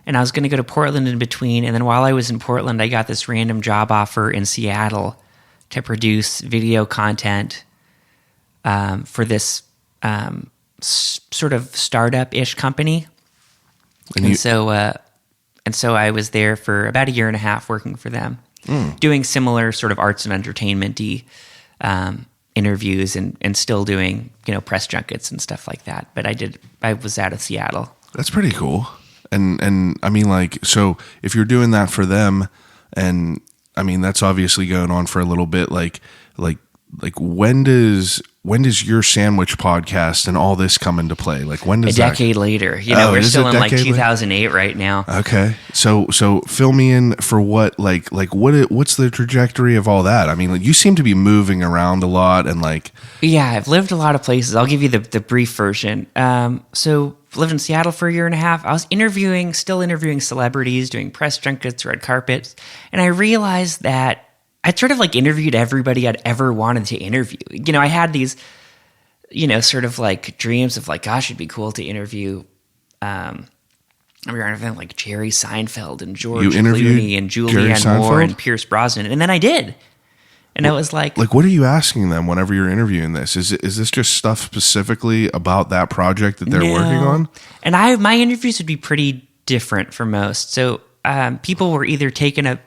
And I was going to go to Portland in between. And then while I was in Portland, I got this random job offer in Seattle to produce video content for this sort of startup-ish company. And so I was there for about a year and a half working for them, doing similar sort of arts and entertainment-y interviews and still doing, you know, press junkets and stuff like that. But I was out of Seattle. That's pretty cool. And I mean, like, so if you're doing that for them, and I mean, that's obviously going on for a little bit, like when does your sandwich podcast and all this come into play? Like when does a decade later, you know, we're still in like 2008 right now. Okay. So fill me in for what's the trajectory of all that? I mean, like, you seem to be moving around a lot and like. Yeah, I've lived a lot of places. I'll give you the brief version. So lived in Seattle for a year and a half. I was still interviewing celebrities, doing press junkets, red carpets. And I realized that I'd sort of like interviewed everybody I'd ever wanted to interview. You know, I had these, you know, sort of like dreams of like, gosh, it'd be cool to interview, I'm remembering like Jerry Seinfeld and George Clooney and Julianne Moore and Pierce Brosnan. And then I did. And I was like, what are you asking them whenever you're interviewing this? Is this just stuff specifically about that project that they're working on? And my interviews would be pretty different for most. So people were either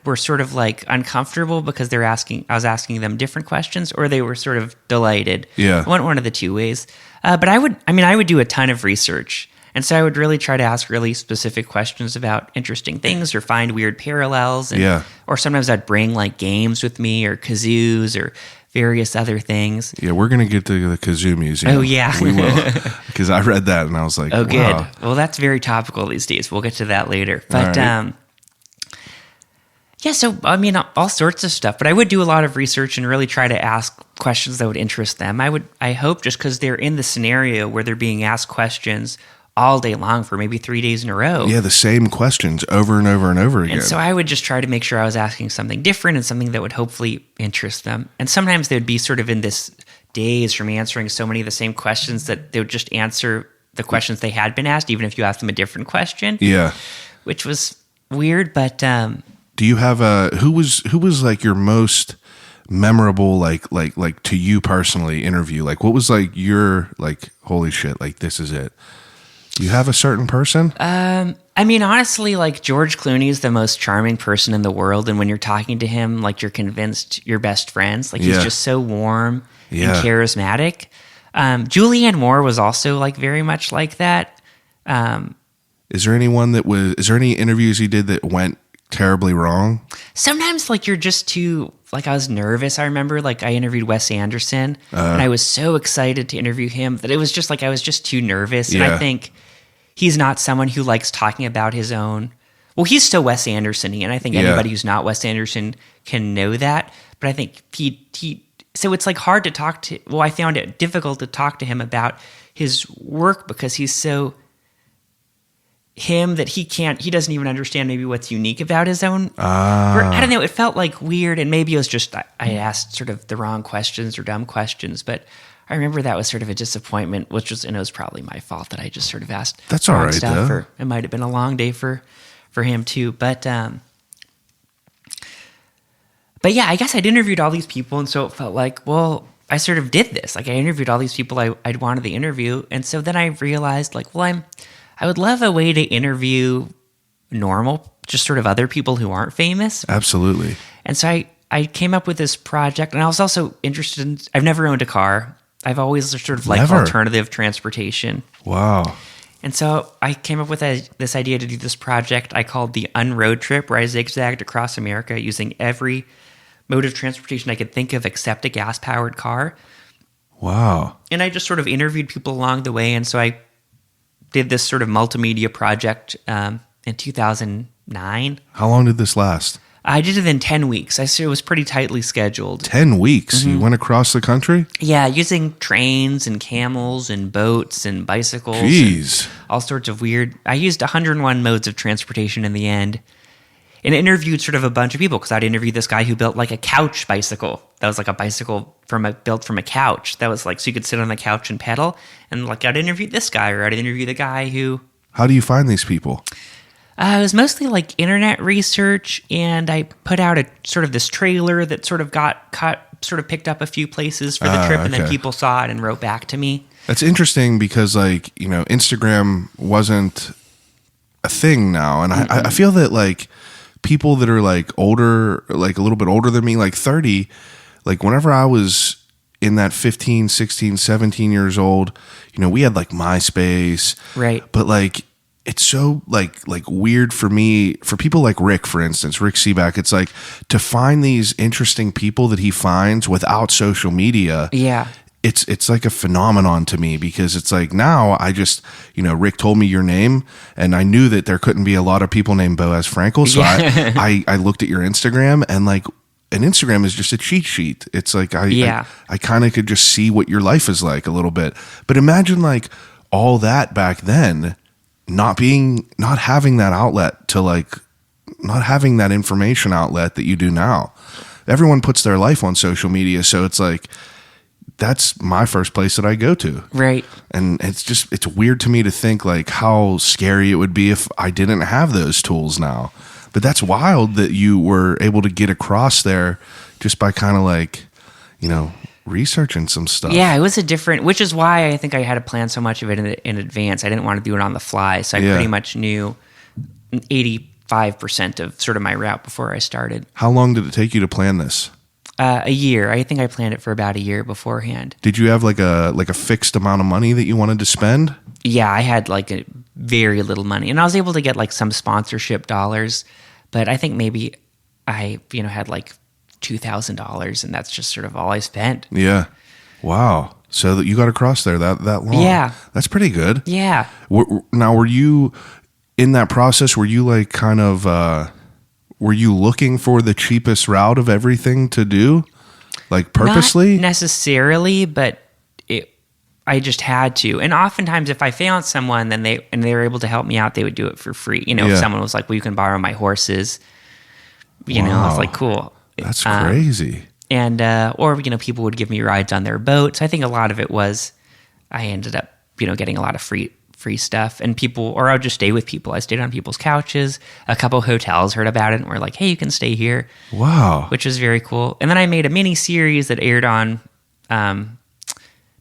were sort of like uncomfortable because I was asking them different questions, or they were sort of delighted. Yeah. I went one of the two ways. But I would do a ton of research. And so I would really try to ask really specific questions about interesting things or find weird parallels. Or sometimes I'd bring like games with me or kazoos or various other things. Yeah, we're going to get to the Kazoo Museum. Oh, yeah. We will. Because I read that and I was like, oh, good. Wow. Well, that's very topical these days. We'll get to that later. But right. Yeah, so I mean, all sorts of stuff. But I would do a lot of research and really try to ask questions that would interest them. I hope just because they're in the scenario where they're being asked questions all day long for maybe 3 days in a row. Yeah, the same questions over and over and over again. And so I would just try to make sure I was asking something different and something that would hopefully interest them. And sometimes they'd be sort of in this daze from answering so many of the same questions that they would just answer the questions they had been asked, even if you asked them a different question. Yeah. Which was weird, but... do you have who was like your most memorable, like to you personally interview? Like what was like your, like, holy shit, like this is it? Do you have a certain person? I mean, honestly, like George Clooney is the most charming person in the world. And when you're talking to him, like you're convinced you're best friends. Like he's just so warm and charismatic. Julianne Moore was also like very much like that. Is there any interviews you did that went terribly wrong? Sometimes like you're just too, like I was nervous. I remember like I interviewed Wes Anderson and I was so excited to interview him that it was just like I was just too nervous. And I think he's not someone who likes talking about his own. Well, he's so Wes Anderson-y, and I think anybody who's not Wes Anderson can know that. But I think so it's like hard to talk to. Well, I found it difficult to talk to him about his work because he's so him that he doesn't even understand maybe what's unique about his own. I don't know. It felt like weird, and maybe it was just I asked sort of the wrong questions or dumb questions, but I remember that was sort of a disappointment, and it was probably my fault that I just sort of asked. That's all right, stuff, though. or it might have been a long day for him too. But yeah, I guess I'd interviewed all these people, and so it felt like, well, I sort of did this. Like I interviewed all these people I'd wanted to interview, and so then I realized, like, well, I would love a way to interview normal, just sort of other people who aren't famous. Absolutely. And so I came up with this project, and I was also interested in. I've never owned a car. I've always sort of liked alternative transportation. Wow. And so I came up with this idea to do this project I called the Unroad Trip, where I zigzagged across America using every mode of transportation I could think of except a gas-powered car. Wow. And I just sort of interviewed people along the way. And so I did this sort of multimedia project in 2009. How long did this last? I did it in 10 weeks. It was pretty tightly scheduled. 10 weeks? Mm-hmm. You went across the country? Yeah, using trains and camels and boats and bicycles. Jeez. And all sorts of weird. I used 101 modes of transportation in the end. And interviewed sort of a bunch of people, because I'd interviewed this guy who built like a couch bicycle. That was like a bicycle built from a couch. That was like, so you could sit on the couch and pedal. And like I'd interview this guy, or I'd interview the guy who... How do you find these people? It was mostly like internet research, and I put out a sort of this trailer that sort of got cut, sort of picked up a few places for the trip, and then people saw it and wrote back to me. That's interesting because, like, you know, Instagram wasn't a thing now. And I feel that, like, people that are, like, older, like, a little bit older than me, like 30, like, whenever I was in that 15, 16, 17 years old, you know, we had, like, MySpace. Right. But, like, it's so like weird for me, for people like Rick, for instance, Rick Sebak. It's like to find these interesting people that he finds without social media. Yeah. It's like a phenomenon to me, because it's like now I just, you know, Rick told me your name and I knew that there couldn't be a lot of people named Boaz Frankel. So Yeah. I looked at your Instagram, and like, an Instagram is just a cheat sheet. It's like I kind of could just see what your life is like a little bit. But imagine like all that back then, not having that outlet to like, not having that information outlet that you do now. Everyone puts their life on social media. So it's like, that's my first place that I go to. Right. And it's weird to me to think like how scary it would be if I didn't have those tools now. But that's wild that you were able to get across there just by kind of like, you know, researching some stuff. Yeah, it was which is why I think I had to plan so much of it in advance. I didn't want to do it on the fly. So I pretty much knew 85% of sort of my route before I started. How long did it take you to plan this? A year. I think I planned it for about a year beforehand. Did you have like a fixed amount of money that you wanted to spend? Yeah, I had like a very little money, and I was able to get like some sponsorship dollars, but I think maybe I, you know, had like $2,000, and that's just sort of all I spent. Yeah. Wow. So that you got across there that long. Yeah. That's pretty good. Yeah. Now, were you in that process? Were you like kind of, were you looking for the cheapest route of everything to do? Like purposely? Not necessarily, but I just had to. And oftentimes if I found someone, then they were able to help me out, they would do it for free. You know, if someone was like, well, you can borrow my horses, you know, I was like, cool. That's crazy. And, or, you know, people would give me rides on their boats. I think a lot of it was, I ended up, you know, getting a lot of free stuff, and people, or I would just stay with people. I stayed on people's couches. A couple hotels heard about it and were like, hey, you can stay here. Wow. Which was very cool. And then I made a mini series that aired on,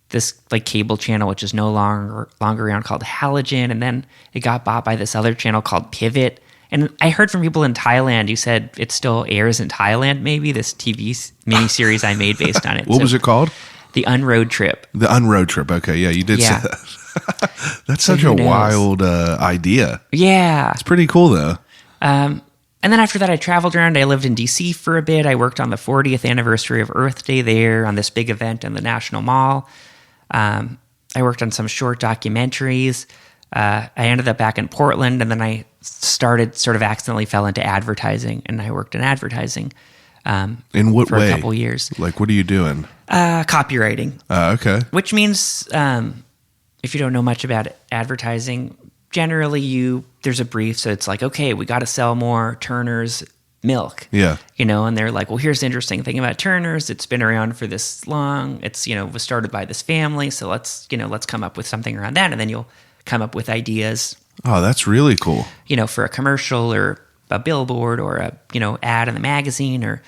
this like cable channel, which is no longer around, called Halogen. And then it got bought by this other channel called Pivot. And I heard from people in Thailand who said it still airs in Thailand, maybe, this TV miniseries I made based on it. What was it called? The Unroad Trip. The Unroad Trip. Okay, yeah, you did say that. That's such a wild idea. Yeah. It's pretty cool, though. And then after that, I traveled around. I lived in D.C. for a bit. I worked on the 40th anniversary of Earth Day there on this big event in the National Mall. I worked on some short documentaries. I ended up back in Portland, and then I sort of accidentally fell into advertising, and I worked in advertising. In what way? For a couple years. Like, what are you doing? Copywriting. Okay. Which means, if you don't know much about advertising, generally there's a brief, so it's like, okay, we got to sell more Turner's milk. Yeah. You know, and they're like, well, here's the interesting thing about Turner's. It's been around for this long. It's, you know, was started by this family. So let's come up with something around that. And then you'll come up with ideas. Oh, that's really cool. You know, for a commercial or a billboard or a, you know, ad in the magazine or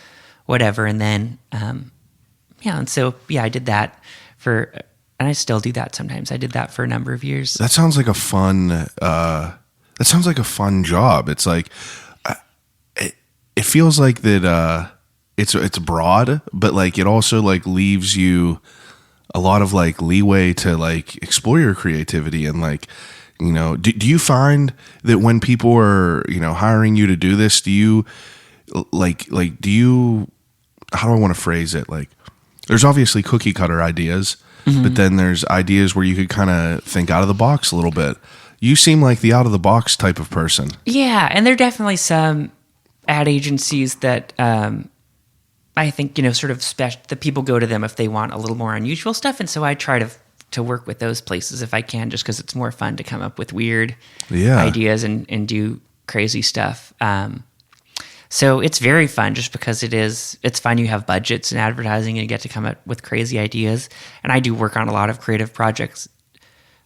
whatever. And then, and so, I did that and I still do that sometimes. I did that for a number of years. That sounds like a fun job. It's like, it feels like that it's broad, but like it also like leaves you a lot of like leeway to like explore your creativity and like do you find that when people are, hiring you to do this, do you how do I want to phrase it? Like, there's obviously cookie cutter ideas, but then there's ideas where you could kind of think out of the box a little bit. You seem like the out of the box type of person. Yeah. And there are definitely some ad agencies that, I think, sort of the people go to them if they want a little more unusual stuff. And so I try to work with those places if I can, just because it's more fun to come up with weird ideas and do crazy stuff. So it's very fun just because it's fun. You have budgets and advertising and you get to come up with crazy ideas. And I do work on a lot of creative projects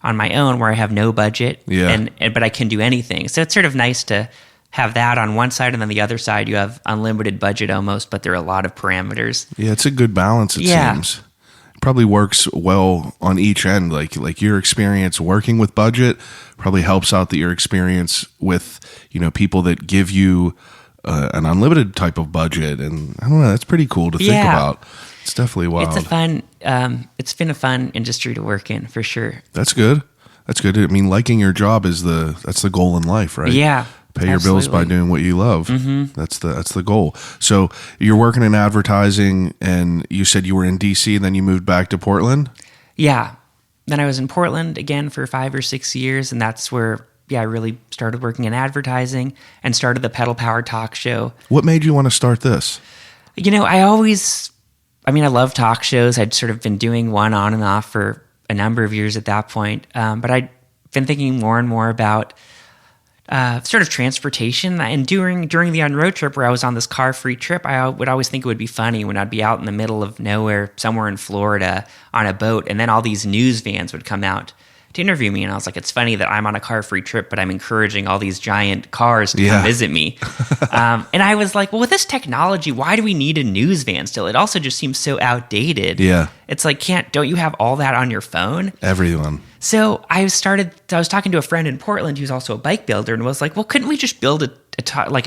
on my own where I have no budget, but I can do anything. So it's sort of nice to have that on one side, and then the other side you have unlimited budget almost, but there are a lot of parameters. Yeah, it's a good balance, it seems. It probably works well on each end. Like your experience working with budget probably helps out that your experience with, people that give you an unlimited type of budget. And I don't know, that's pretty cool to think about. It's definitely wild. It's been a fun industry to work in for sure. That's good. I mean, liking your job that's the goal in life, right? Yeah. Pay your bills by doing what you love. Mm-hmm. That's the goal. So you're working in advertising, and you said you were in DC, and then you moved back to Portland? Yeah. Then I was in Portland again for 5 or 6 years, and that's where I really started working in advertising and started the Pedal Power Talk Show. What made you want to start this? I love talk shows. I'd sort of been doing one on and off for a number of years at that point, but I'd been thinking more and more about sort of transportation. And during the on-road trip where I was on this car-free trip, I would always think it would be funny when I'd be out in the middle of nowhere, somewhere in Florida on a boat, and then all these news vans would come out to interview me. And I was like, it's funny that I'm on a car-free trip, but I'm encouraging all these giant cars to come visit me. And I was like, well, with this technology, why do we need a news van still? It also just seems so outdated. Yeah. It's like, don't you have all that on your phone? Everyone. So I was talking to a friend in Portland who's also a bike builder, and was like, well, couldn't we just build a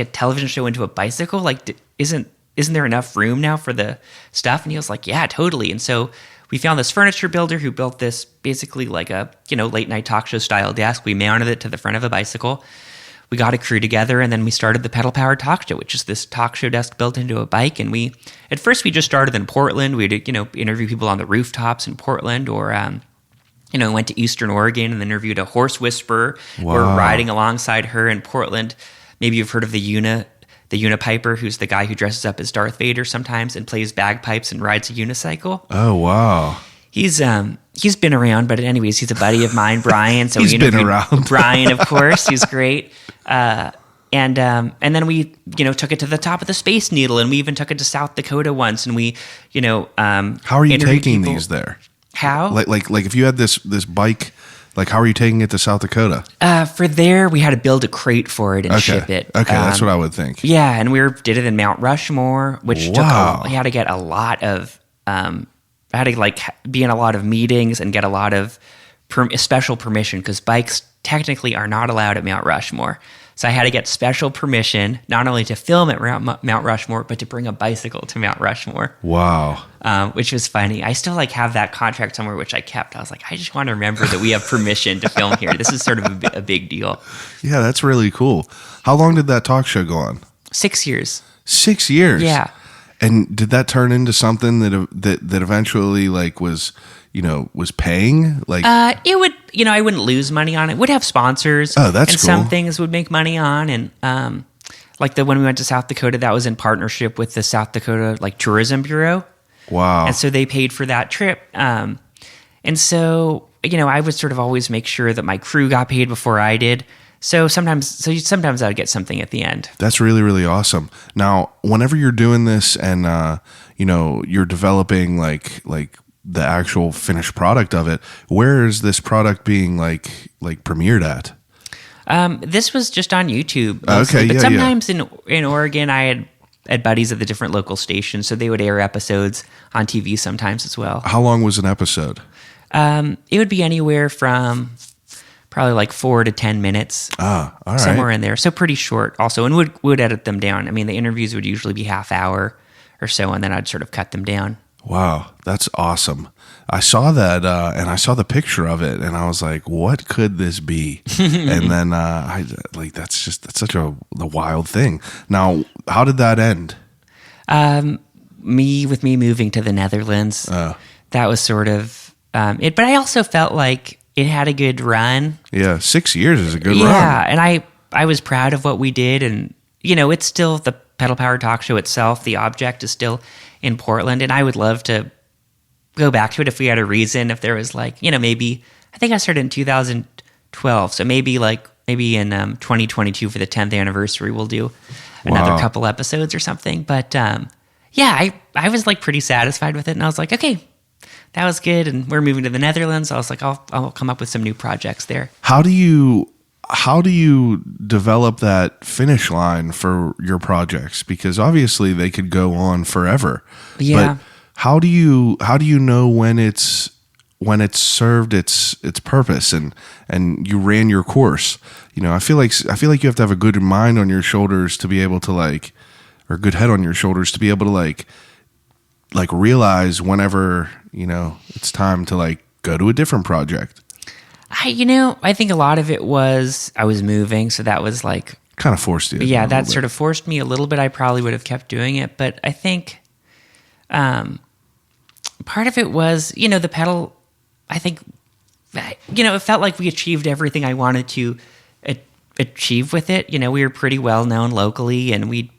television show into a bicycle? Like, isn't there enough room now for the stuff? And he was like, yeah, totally. And so we found this furniture builder who built this basically like a, late night talk show style desk. We mounted it to the front of a bicycle. We got a crew together, and then we started the Pedal Power Talk Show, which is this talk show desk built into a bike. And at first we just started in Portland. We'd, interview people on the rooftops in Portland, or, went to Eastern Oregon and interviewed a horse whisperer. Wow. We're riding alongside her in Portland. Maybe you've heard of the Unipiper, who's the guy who dresses up as Darth Vader sometimes and plays bagpipes and rides a unicycle. Oh, wow. He's been around, but anyways, he's a buddy of mine, Brian. So he's been around. Brian, of course, he's great. And then we, took it to the top of the Space Needle, and we even took it to South Dakota once. And we, how are you taking these there? How? Like if you had this bike, like how are you taking it to South Dakota? For there, we had to build a crate for it and ship it. Okay, that's what I would think. Yeah, and did it in Mount Rushmore, which we had to get a lot of. I had to be in a lot of meetings and get a lot of special permission, because bikes technically are not allowed at Mount Rushmore. So I had to get special permission, not only to film at Mount Rushmore, but to bring a bicycle to Mount Rushmore. Wow. Which was funny. I still have that contract somewhere, which I kept. I was like, I just want to remember that we have permission to film here. This is sort of a big deal. Yeah, that's really cool. How long did that talk show go on? 6 years. 6 years? Yeah. And did that turn into something that eventually was paying? It would, I wouldn't lose money on it. Would have sponsors. Oh, that's and cool. Some things would make money on, and when we went to South Dakota, that was in partnership with the South Dakota Tourism Bureau. Wow. And so they paid for that trip. And so I would sort of always make sure that my crew got paid before I did. So sometimes I would get something at the end. That's really, really awesome. Now, whenever you're doing this and you're developing like the actual finished product of it, where is this product being premiered at? This was just on YouTube mostly, okay, but yeah, sometimes in Oregon I had buddies at the different local stations, so they would air episodes on TV sometimes as well. How long was an episode? It would be anywhere from probably 4 to 10 minutes. All right. Somewhere in there. So pretty short also, and would edit them down. I mean, the interviews would usually be half hour or so, and then I'd sort of cut them down. Wow, that's awesome. I saw that, and I saw the picture of it, and I was like, "What could this be?" And then, that's such the wild thing. Now, how did that end? Me moving to the Netherlands, that was sort of it. But I also felt like it had a good run. Yeah, 6 years is a good run. Yeah, and I was proud of what we did, and it's still the Pedal Power Talk Show itself. The object is still in Portland, and I would love to go back to it if we had a reason. If there was maybe I think I started in 2012, so maybe in 2022 for the 10th anniversary, we'll do another couple episodes or something. But yeah, I was like pretty satisfied with it, and I was like, okay, that was good. And we're moving to the Netherlands. So I was like, I'll come up with some new projects there. How do you develop that finish line for your projects? Because obviously they could go on forever. Yeah. But how do you know when it's served its purpose and you ran your course? I feel like you have to have a good mind on your shoulders to be able to or a good head on your shoulders to be able to realize whenever it's time to go to a different project. I think a lot of it was I was moving, so that was kind of forced you. Yeah, that sort of forced me a little bit. I probably would have kept doing it, but I think part of it was, the pedal, I think, it felt like we achieved everything I wanted to achieve with it. We were pretty well known locally, and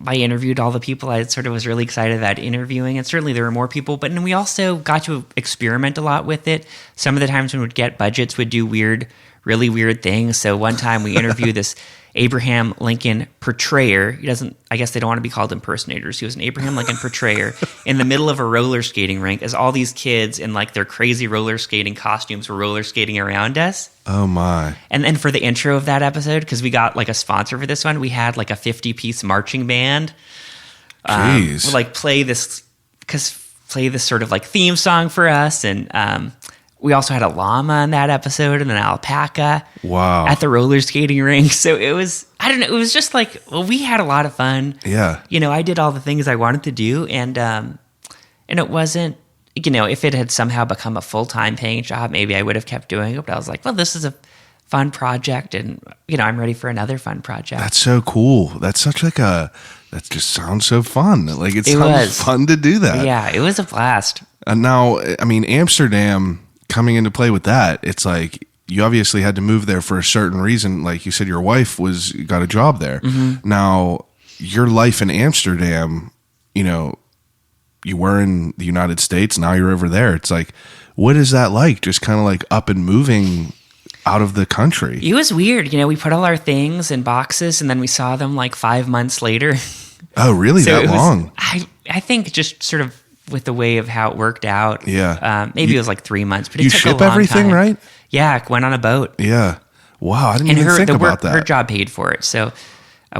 I interviewed all the people I sort of was really excited about interviewing, and certainly there were more people, but then we also got to experiment a lot with it. Some of the times when we'd get budgets, we'd do really weird things. So one time we interviewed this Abraham Lincoln portrayer. I guess they don't want to be called impersonators. He was an Abraham Lincoln portrayer in the middle of a roller skating rink as all these kids in their crazy roller skating costumes were roller skating around us. Oh my. And then for the intro of that episode, because we got a sponsor for this one, we had a 50-piece marching band. Jeez. Play this sort of theme song for us. And we also had a llama in that episode and an alpaca. Wow. At the roller skating rink. So it was, I don't know, it was just we had a lot of fun. Yeah. I did all the things I wanted to do. And it wasn't, if it had somehow become a full-time paying job, maybe I would have kept doing it. But I was like, well, this is a fun project, and I'm ready for another fun project. That's so cool. That's such that just sounds so fun. It sounds was fun to do that. Yeah, it was a blast. And now, Amsterdam coming into play with that, it's you obviously had to move there for a certain reason. Like you said, your wife got a job there. Mm-hmm. Now, your life in Amsterdam, you were in the United States, now you're over there. It's what is that like? Just kind of up and moving out of the country. It was weird. We put all our things in boxes, and then we saw them 5 months later. Oh, really? So that long? I think just sort of with the way of how it worked out. Yeah. Maybe it was 3 months, but it you took ship a long everything, time. right? Yeah, went on a boat. Yeah. Wow, I didn't even think about that. Her job paid for it, so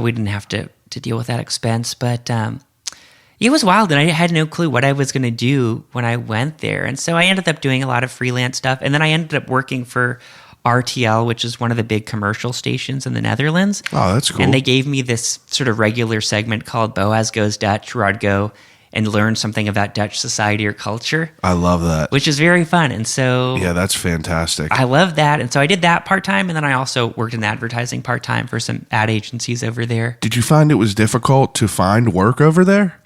we didn't have to deal with that expense. But it was wild, and I had no clue what I was going to do when I went there. And so I ended up doing a lot of freelance stuff, and then I ended up working for RTL, which is one of the big commercial stations in the Netherlands. Oh, that's cool. And they gave me this sort of regular segment called Boaz Goes Dutch, where I'd go and learn something about Dutch society or culture. I love that. Which is very fun. And so... Yeah, that's fantastic. I love that. And so I did that part-time, and then I also worked in advertising part-time for some ad agencies over there. Did you find it was difficult to find work over there?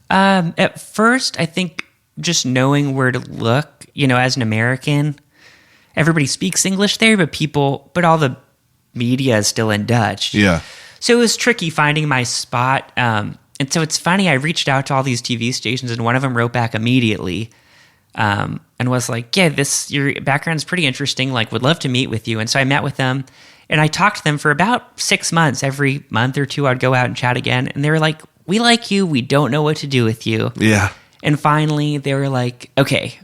At first, I think just knowing where to look, as an American, everybody speaks English there, but all the media is still in Dutch. Yeah. So it was tricky finding my spot. And so it's funny, I reached out to all these TV stations, and one of them wrote back immediately and was like, yeah, your background's pretty interesting, would love to meet with you. And so I met with them, and I talked to them for about 6 months. Every month or two, I'd go out and chat again. And they were like, we like you. We don't know what to do with you. Yeah. And finally, they were like, okay,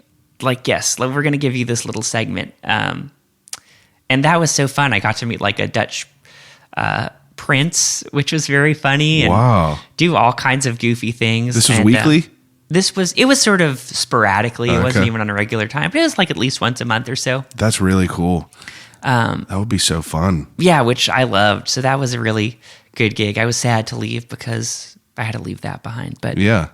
yes, we're going to give you this little segment. And that was so fun. I got to meet a Dutch prince, which was very funny. And wow. Do all kinds of goofy things. This was weekly? It was sort of sporadically. Okay. It wasn't even on a regular time, but it was at least once a month or so. That's really cool. That would be so fun. Yeah, which I loved. So that was a really good gig. I was sad to leave because I had to leave that behind. But Yeah.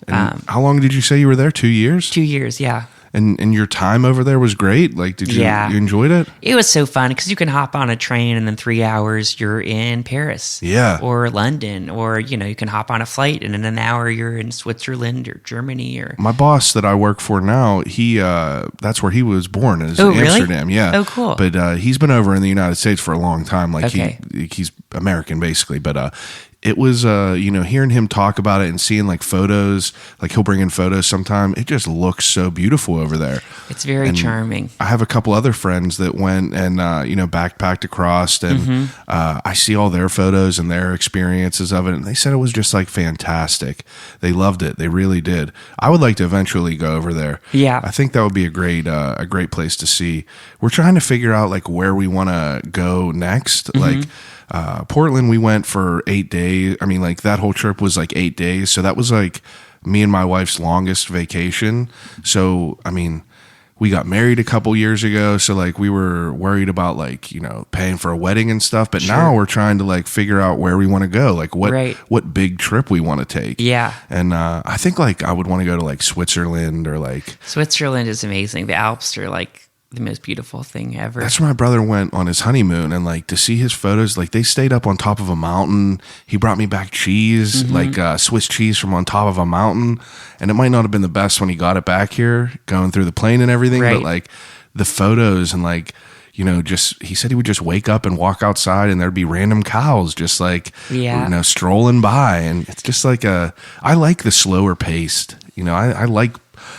And how long did you say you were there? 2 years? 2 years, yeah. And your time over there was great? Like, did you, Yeah. you enjoyed it? It was so fun because you can hop on a train and in 3 hours you're in Paris. Yeah. Or London. Or, you can hop on a flight and in an hour you're in Switzerland or Germany or... My boss that I work for now, he that's where he was born, is Oh, really? Amsterdam. Yeah. Oh, cool. But he's been over in the United States for a long time. Like Okay. he's American basically. But it was hearing him talk about it and seeing like photos, like he'll bring in photos sometime. It just looks so beautiful over there. It's very charming. I have a couple other friends that went and backpacked across, and I see all their photos and their experiences of it, and they said it was just like fantastic. They loved it. They really did. I would like to eventually go over there. Yeah. I think that would be a great place to see. We're trying to figure out like where we want to go next. Like Portland, we went for 8 days. I mean, like that whole trip was like 8 days, so that was like me and my wife's longest vacation. So I mean, we got married a couple years ago, so like we were worried about like paying for a wedding and stuff, but now we're trying to like figure out where we want to go, like what big trip we want to take. Yeah. And I think like I would want to go to like Switzerland or like... Switzerland is amazing. The Alps are like the most beautiful thing ever. That's where my brother went on his honeymoon, and like to see his photos, like they stayed up on top of a mountain. He brought me back cheese, like Swiss cheese from on top of a mountain, and it might not have been the best when he got it back here, going through the plane and everything, but like the photos and like just he said he would just wake up and walk outside, and there'd be random cows just like strolling by, and it's just like I like the slower paced.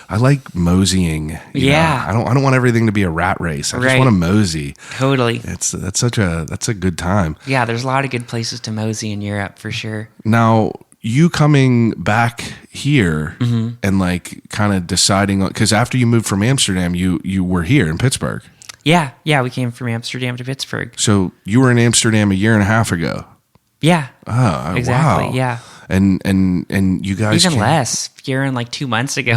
I like moseying. Yeah. I don't want everything to be a rat race. I just want to mosey. Totally. That's a good time. Yeah, there's a lot of good places to mosey in Europe for sure. Now, you coming back here and like kind of deciding, because after you moved from Amsterdam, you were here in Pittsburgh. Yeah, we came from Amsterdam to Pittsburgh. So you were in Amsterdam a year and a half ago. Yeah. Oh, exactly. Wow. Yeah. And you guys even less. You're in like 2 months ago.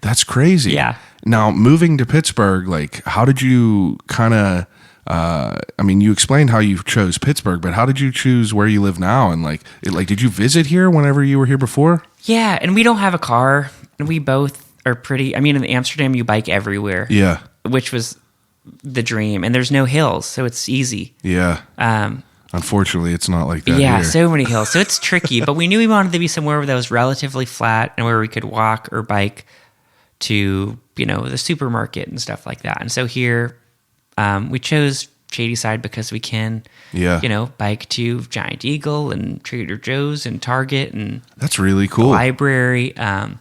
That's crazy. Yeah. Now moving to Pittsburgh, like how did you kind of? You explained how you chose Pittsburgh, but how did you choose where you live now? And like did you visit here whenever you were here before? Yeah, and we don't have a car, and we both are pretty. I mean, in Amsterdam, you bike everywhere. Yeah. Which was the dream, and there's no hills, so it's easy. Yeah. Unfortunately, it's not like that. Yeah, here. so many hills. So it's tricky, but we knew we wanted to be somewhere that was relatively flat and where we could walk or bike to, the supermarket and stuff like that. And so here, we chose Shadyside because we can, bike to Giant Eagle and Trader Joe's and Target and that's really cool. The library. And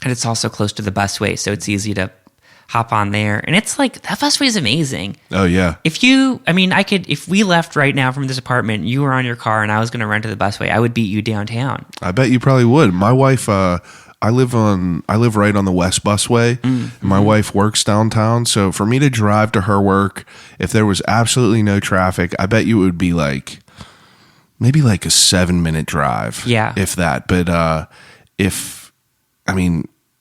it's also close to the busway, so it's easy to hop on there. And it's like, that busway is amazing. Oh, yeah. If we left right now from this apartment, you were on your car and I was going to run to the busway, I would beat you downtown. I bet you probably would. My wife, I live right on the West Busway, and my wife works downtown. So for me to drive to her work, if there was absolutely no traffic, I bet you it would be like maybe like a 7-minute drive. Yeah. If that. But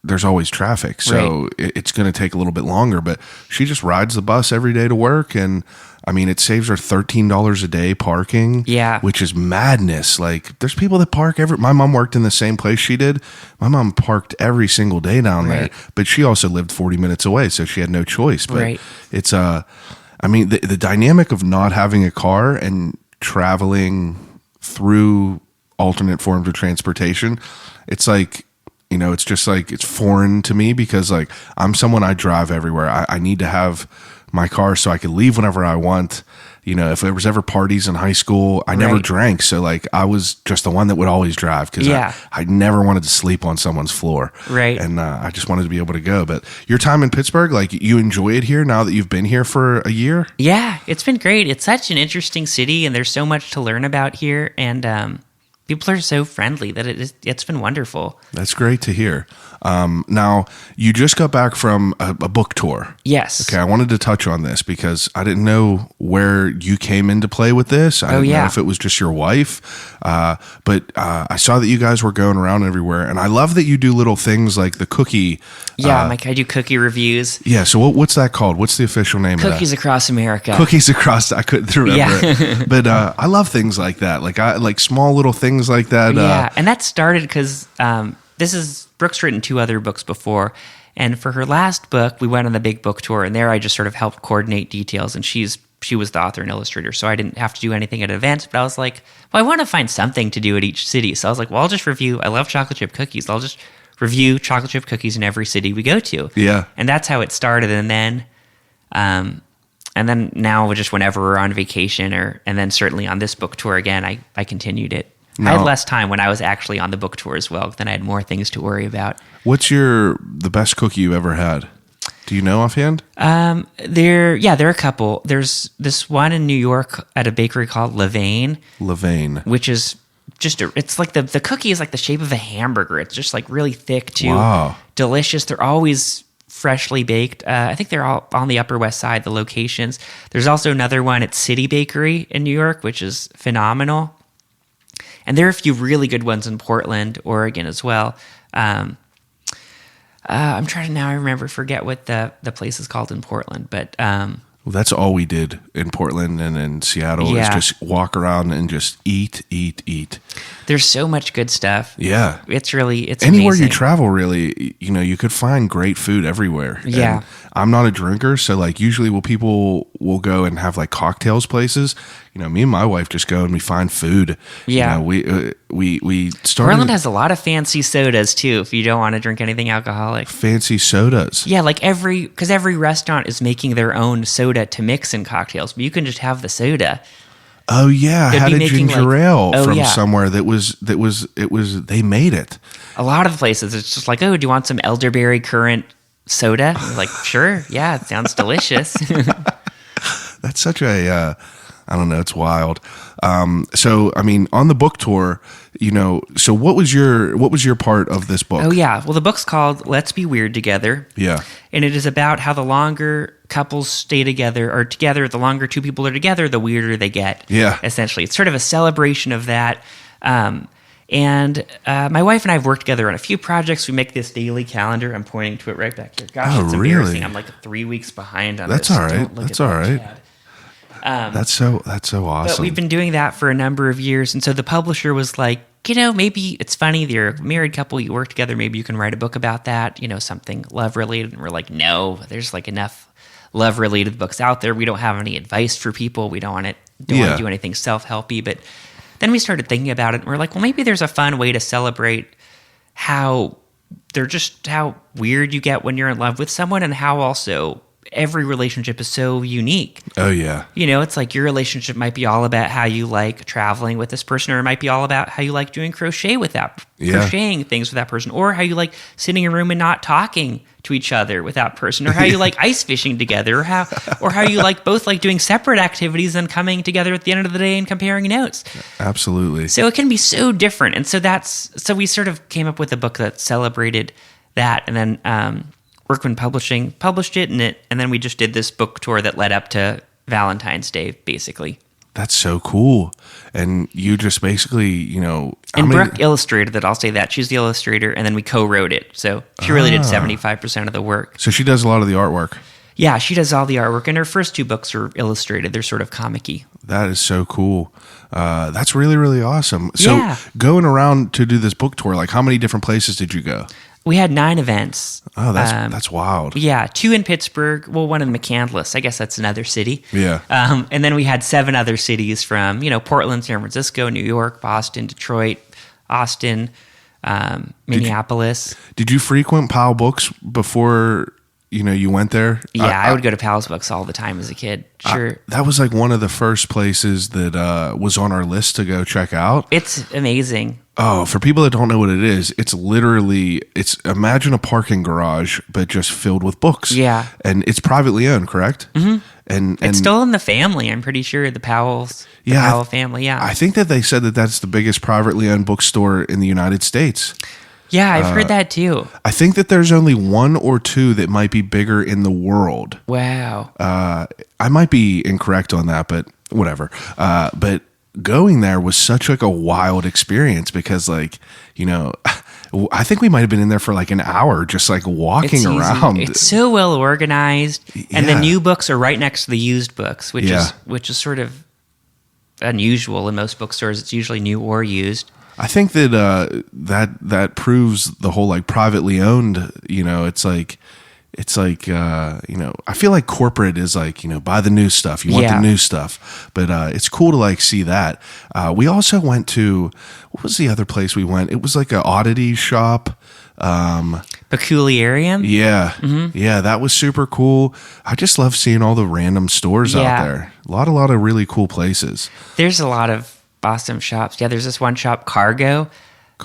there's always traffic, so it's going to take a little bit longer. But she just rides the bus every day to work, and it saves her $13 a day parking. Yeah, which is madness. Like, there's people that park my mom worked in the same place she did. My mom parked every single day down there, but she also lived 40 minutes away, so she had no choice. But it's the dynamic of not having a car and traveling through alternate forms of transportation. It's like, it's just like, it's foreign to me because like I'm someone, I drive everywhere. I need to have my car so I can leave whenever I want. If there was ever parties in high school, I never drank. So like I was just the one that would always drive because I never wanted to sleep on someone's floor. Right. And I just wanted to be able to go. But your time in Pittsburgh, like you enjoy it here now that you've been here for a year? Yeah, it's been great. It's such an interesting city and there's so much to learn about here. And, people are so friendly that it's been wonderful. That's great to hear. Now, you just got back from a book tour. Yes. Okay, I wanted to touch on this because I didn't know where you came into play with this. I didn't know if it was just your wife. But I saw that you guys were going around everywhere. And I love that you do little things like the cookie. Yeah, I do cookie reviews. Yeah, so what's that called? What's the official name of that? Cookies Across America. Cookies Across, I couldn't remember it. But I love things like that. Like small little things things like that. Yeah, and that started because Brooke's written 2 other books before, and for her last book, we went on the big book tour, and there I just sort of helped coordinate details, and she was the author and illustrator, so I didn't have to do anything at events, but I was like, well, I want to find something to do at each city, so I was like, well, I'll just review, I love chocolate chip cookies, I'll just review chocolate chip cookies in every city we go to. Yeah. And that's how it started, and then now just whenever we're on vacation and then certainly on this book tour again, I continued it. I had less time when I was actually on the book tour as well. Then I had more things to worry about. What's the best cookie you ever had? Do you know offhand? There are a couple. There's this one in New York at a bakery called Levain, which is it's like the cookie is like the shape of a hamburger. It's just like really thick too. Wow. Delicious. They're always freshly baked. I think they're all on the Upper West Side, the locations. There's also another one at City Bakery in New York, which is phenomenal. And there are a few really good ones in Portland, Oregon as well. I'm trying to now forget what the place is called in Portland, but well, that's all we did in Portland and in Seattle is just walk around and just eat. There's so much good stuff. Yeah. It's anywhere amazing. you travel, really, you could find great food everywhere. Yeah. And I'm not a drinker, so like usually people will go and have like cocktails places. Me and my wife just go and we find food. Yeah. We started. Portland has a lot of fancy sodas too. If you don't want to drink anything alcoholic. Fancy sodas. Yeah, like because every restaurant is making their own soda to mix in cocktails, but you can just have the soda. Oh yeah, I had a ginger ale from yeah. somewhere that was they made it. A lot of places it's just like, oh, do you want some elderberry currant soda? I'm like, sure, yeah, it sounds delicious. That's such a I don't know, it's wild. So I mean, on the book tour, so what was your part of this book? Oh yeah, well the book's called Let's Be Weird Together. Yeah. And it is about how the longer couples stay together, the longer 2 people are together, the weirder they get. Yeah. Essentially, it's sort of a celebration of that. And my wife and I have worked together on a few projects. We make this daily calendar. I'm pointing to it right back here. Gosh, it's embarrassing. Really? I'm like 3 weeks behind on That's this. All right. That's all right. That's so awesome. But we've been doing that for a number of years. And so the publisher was like, maybe it's funny. You're a married couple. You work together. Maybe you can write a book about that, something love related. And we're like, no, there's like enough love related books out there. We don't have any advice for people. We don't want to do anything self-helpy. But then we started thinking about it. And we're like, well, maybe there's a fun way to celebrate how weird you get when you're in love with someone and how also every relationship is so unique. Oh, yeah. It's like your relationship might be all about how you like traveling with this person, or it might be all about how you like doing crocheting things with that person, or how you like sitting in a room and not talking to each other with that person, or how you like ice fishing together, or how you like both like doing separate activities and coming together at the end of the day and comparing notes. Absolutely. So it can be so different. And so we sort of came up with a book that celebrated that, and then Workman Publishing published it, and then we just did this book tour that led up to Valentine's Day, basically. That's so cool. And you just basically, Brooke illustrated it, I'll say that. She's the illustrator, and then we co-wrote it. So she really did 75% of the work. So she does a lot of the artwork. Yeah, she does all the artwork, and her first 2 books are illustrated. They're sort of comic-y. That is so cool. That's really, really awesome. So going around to do this book tour, like how many different places did you go? We had 9 events. Oh, that's wild. Yeah, 2 in Pittsburgh. Well, 1 in McCandless. I guess that's another city. Yeah. And then we had 7 other cities from, Portland, San Francisco, New York, Boston, Detroit, Austin, Minneapolis. Did you frequent Powell Books before you went there? Yeah, I would go to Powell's Books all the time as a kid. Sure. That was like one of the first places that was on our list to go check out. It's amazing. Oh, for people that don't know what it is, it's imagine a parking garage, but just filled with books. Yeah. And it's privately owned, correct? Mm-hmm. And it's still in the family, I'm pretty sure, the Powell family, yeah. I think that they said that that's the biggest privately owned bookstore in the United States. Yeah, I've heard that too. I think that there's only 1 or 2 that might be bigger in the world. Wow. I might be incorrect on that, but whatever. But going there was such like a wild experience because I think we might have been in there for like an hour just like walking around. It's so well organized. And the new books are right next to the used books, which is sort of unusual in most bookstores. It's usually new or used. I think that that proves the whole like privately owned. You know, it's like I feel like corporate is like, buy the new stuff. You want the new stuff, but it's cool to like see that. We also went to, what was the other place we went? It was like an oddity shop. Peculiarium. Yeah. Yeah. That was super cool. I just love seeing all the random stores out there. A lot of really cool places. There's a lot of awesome shops. Yeah. There's this one shop, Cargo.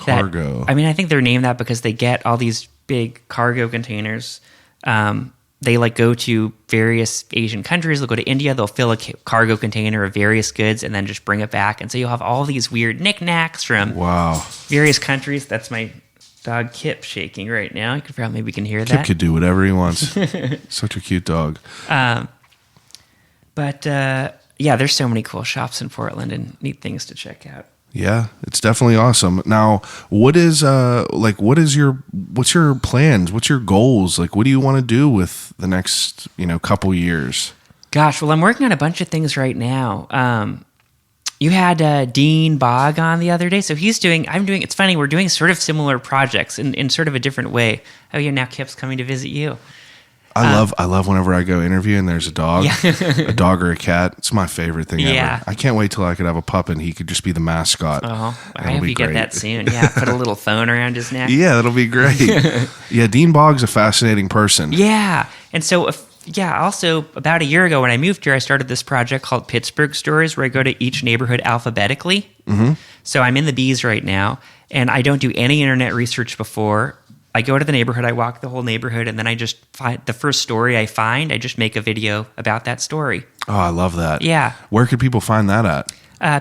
I think they're named that because they get all these big cargo containers. They like go to various Asian countries. They'll go to India. They'll fill a cargo container of various goods and then just bring it back. And so you'll have all these weird knickknacks from various countries. That's my dog Kip shaking right now. You could probably maybe can hear that. Kip could do whatever he wants. Such a cute dog. But there's so many cool shops in Portland and neat things to check out. Yeah, it's definitely awesome. Now, what's your plans? What's your goals? Like, what do you want to do with the next, couple years? Gosh, well, I'm working on a bunch of things right now. You had Dean Bogg on the other day, so it's funny, we're doing sort of similar projects in sort of a different way. Oh yeah, now Kip's coming to visit you. I love whenever I go interview and there's a dog, a dog or a cat. It's my favorite thing ever. I can't wait till I could have a pup and he could just be the mascot. Oh, I hope you get that soon. Yeah, put a little phone around his neck. Yeah, that'll be great. Yeah, Dean Bogg's a fascinating person. Yeah, and so also about a year ago when I moved here, I started this project called Pittsburgh Stories, where I go to each neighborhood alphabetically. Mm-hmm. So I'm in the B's right now, and I don't do any internet research before. I go to the neighborhood, I walk the whole neighborhood, and then I just find the first story I find, I just make a video about that story. Oh, I love that. Yeah. Where could people find that at?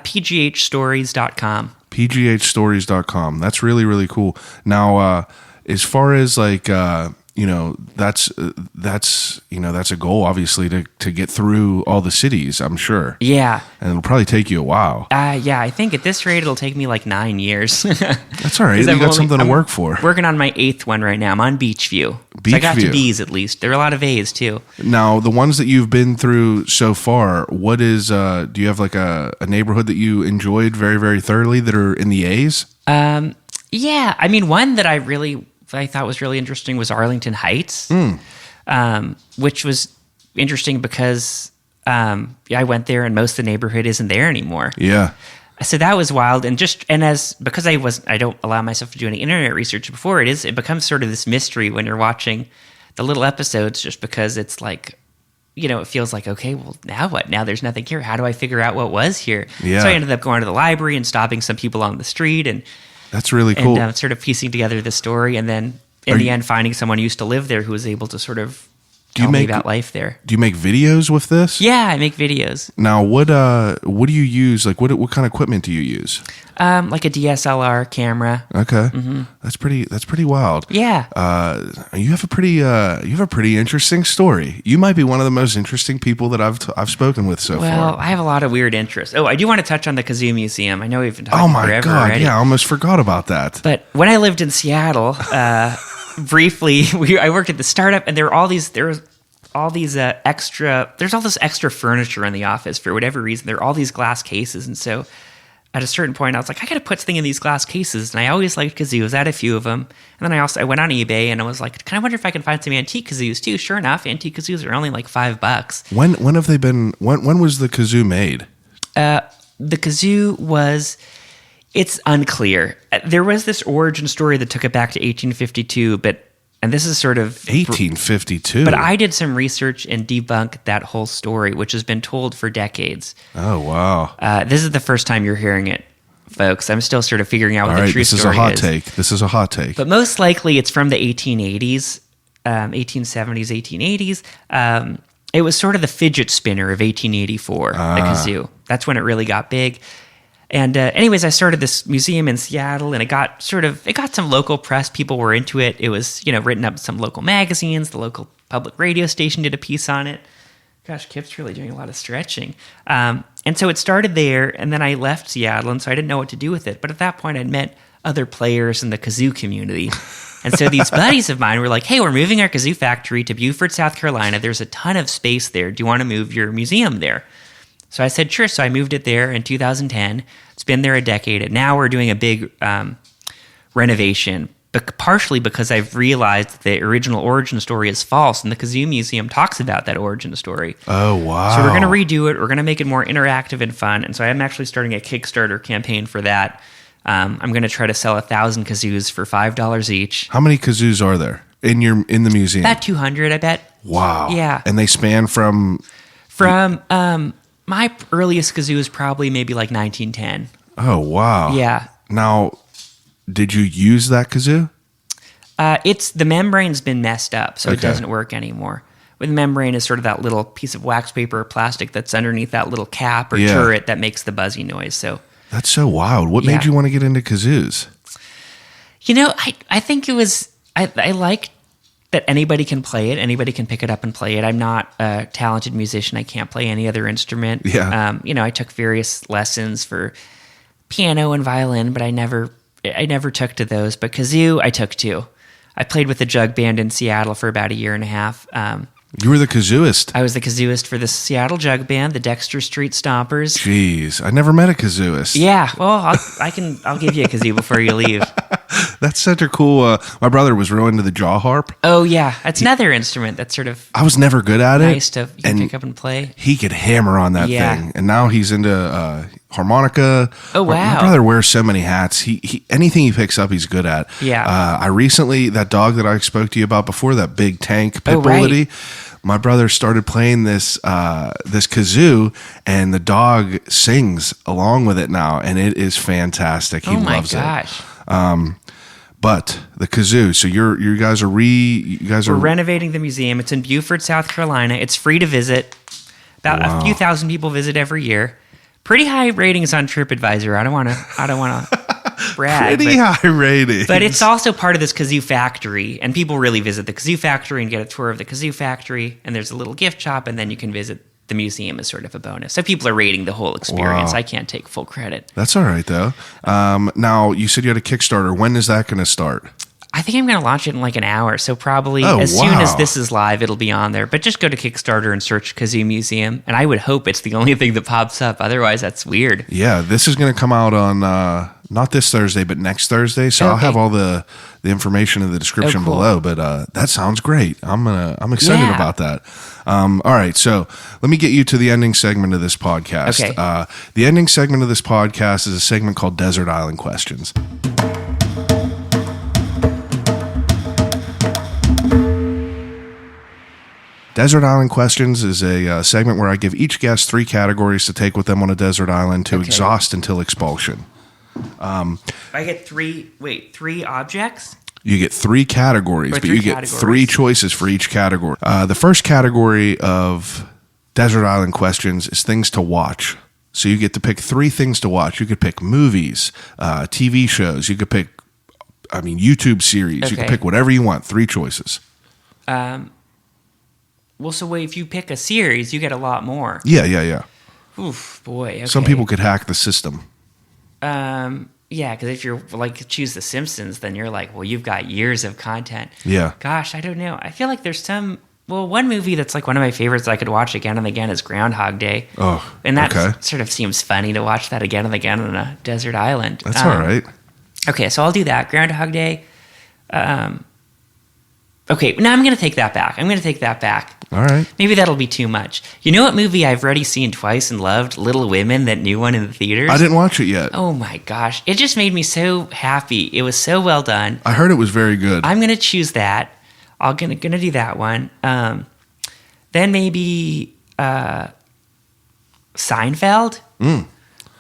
pghstories.com. pghstories.com. That's really, really cool. Now, as far as like, that's a goal, obviously, to get through all the cities, I'm sure. Yeah. And it'll probably take you a while. Yeah, I think at this rate, it'll take me like 9 years. That's all right. You got something to work for. Working on my 8th one right now. I'm on Beachview. So I got to B's at least. There are a lot of A's too. Now, the ones that you've been through so far, what is, do you have like a neighborhood that you enjoyed very, very thoroughly that are in the A's? Yeah. I mean, one that I thought was really interesting was Arlington Heights, which was interesting because I went there and most of the neighborhood isn't there anymore. Yeah. So that was wild, because I don't allow myself to do any internet research before, it becomes sort of this mystery when you're watching the little episodes, just because it's like, it feels like, okay, well, now what? Now there's nothing here. How do I figure out what was here? Yeah. So I ended up going to the library and stopping some people on the street and that's really cool. And sort of piecing together the story, and then in the end, finding someone who used to live there who was able to sort of tell me about life there. Do you make videos with this? Yeah, I make videos. Now, what do you use? Like, what kind of equipment do you use? Like a DSLR camera. Okay, that's pretty wild. Yeah. You have a pretty interesting story. You might be one of the most interesting people that I've spoken with so far. Well, I have a lot of weird interests. Oh, I do want to touch on the Kazoo Museum. I know we've been talking forever already. Oh my God! Yeah, I almost forgot about that. But when I lived in Seattle, briefly, I worked at the startup, and there's all this extra furniture in the office for whatever reason. There are all these glass cases, and so at a certain point, I was like, I got to put something in these glass cases. And I always liked kazoos. I had a few of them. And then I went on eBay and I was like, I wonder if I can find some antique kazoos too. Sure enough, antique kazoos are only like $5. When have they been? When was the kazoo made? The kazoo it's unclear. There was this origin story that took it back to 1852, and this is sort of 1852. But I did some research and debunked that whole story, which has been told for decades. Oh, wow. This is the first time you're hearing it, folks. I'm still sort of figuring out what the true story is. This is a hot take. But most likely it's from the 1880s, 1870s, 1880s. It was sort of the fidget spinner of 1884, the kazoo. That's when it really got big. And anyways, I started this museum in Seattle, and it got some local press. People were into it. It was, written up in some local magazines. The local public radio station did a piece on it. Gosh, Kip's really doing a lot of stretching. And so it started there, and then I left Seattle, and so I didn't know what to do with it. But at that point, I'd met other players in the kazoo community. And so these buddies of mine were like, hey, we're moving our kazoo factory to Beaufort, South Carolina. There's a ton of space there. Do you want to move your museum there? So I said, sure. So I moved it there in 2010. It's been there a decade. And now we're doing a big renovation, but partially because I've realized that the original origin story is false, and the Kazoo Museum talks about that origin story. Oh, wow. So we're going to redo it. We're going to make it more interactive and fun. And so I'm actually starting a Kickstarter campaign for that. I'm going to try to sell 1,000 kazoos for $5 each. How many kazoos are there in the museum? About 200, I bet. Wow. Yeah. And they span from my earliest kazoo is probably maybe like 1910. Oh, wow. Yeah. Now, did you use that kazoo? The membrane's been messed up, so it Okay. doesn't work anymore. With membrane is sort of that little piece of wax paper or plastic that's underneath that little cap or Yeah. turret that makes the buzzy noise. So, That's so wild. What Yeah. made you want to get into kazoos? I think it was I like that anybody can play it, anybody can pick it up and play it. I'm not a talented musician. I can't play any other instrument. Yeah. I took various lessons for piano and violin, but I never took to those. But kazoo, I took to. I played with a jug band in Seattle for about a year and a half. You were the kazooist. I was the kazooist for the Seattle Jug Band, the Dexter Street Stompers. Jeez, I never met a kazooist. Yeah, well, I'll give you a kazoo before you leave. That's such a cool. My brother was real into the jaw harp. Oh yeah, it's another instrument that's sort of I was never good at it. nice to pick up and play. He could hammer on that Yeah. thing, and now he's into harmonica. Oh, My wow. brother wears so many hats. He anything he picks up, he's good at. Yeah. I recently, that dog that I spoke to you about before, that big tank pit Oh, bull right. that my brother started playing this kazoo, and the dog sings along with it now, and it is fantastic. He Oh my loves gosh. it. But the kazoo, so you guys are We're renovating the museum. It's in Beaufort, South Carolina. It's free to visit. About a few thousand people visit every year. Pretty high ratings on TripAdvisor. I don't want to brag. pretty high rating. But it's also part of this kazoo factory, and people really visit the kazoo factory and get a tour of the kazoo factory, and there's a little gift shop, and then you can visit the museum as sort of a bonus. So people are rating the whole experience. Wow. I can't take full credit. That's all right, though. Now, you said you had a Kickstarter. When is that going to start? I think I'm going to launch it in like an hour, so probably Oh, as soon as wow. this is live, it'll be on there. But just go to Kickstarter and search Kazoo Museum, and I would hope it's the only thing that pops up. Otherwise, that's weird. Yeah, this is going to come out on not this Thursday, but next Thursday. So I'll Okay. have all the information in the description Oh, cool. below. But that sounds great. I'm excited Yeah. about that. All right, so let me get you to the ending segment of this podcast. Okay. The ending segment of this podcast is a segment called Desert Island Questions. Desert Island Questions is a segment where I give each guest 3 categories to take with them on a desert island to Okay. exhaust until expulsion. If I get three objects? You get 3 categories, Or but 3 you get categories. 3 choices for each category. The first category of Desert Island Questions is things to watch. So you get to pick 3 things to watch. You could pick movies, TV shows. You could pick, YouTube series. You Okay. can pick whatever you want. 3 choices. Well, so wait, if you pick a series, you get a lot more. Yeah. Oof, boy. Okay. Some people could hack the system. Yeah, because if you're like choose The Simpsons, then you're like, well, you've got years of content. Yeah. Gosh, I don't know. I feel like there's one movie that's like one of my favorites I could watch again and again is Groundhog Day. Oh, and that okay. sort of seems funny to watch that again and again on a desert island. That's all right. Okay, so I'll do that. Groundhog Day. Okay, now I'm going to take that back. All right. Maybe that'll be too much. You know what movie I've already seen twice and loved? Little Women, that new one in the theaters. I didn't watch it yet. Oh my gosh. It just made me so happy. It was so well done. I heard it was very good. I'm going to choose that. I'm going to do that one. Then maybe Seinfeld.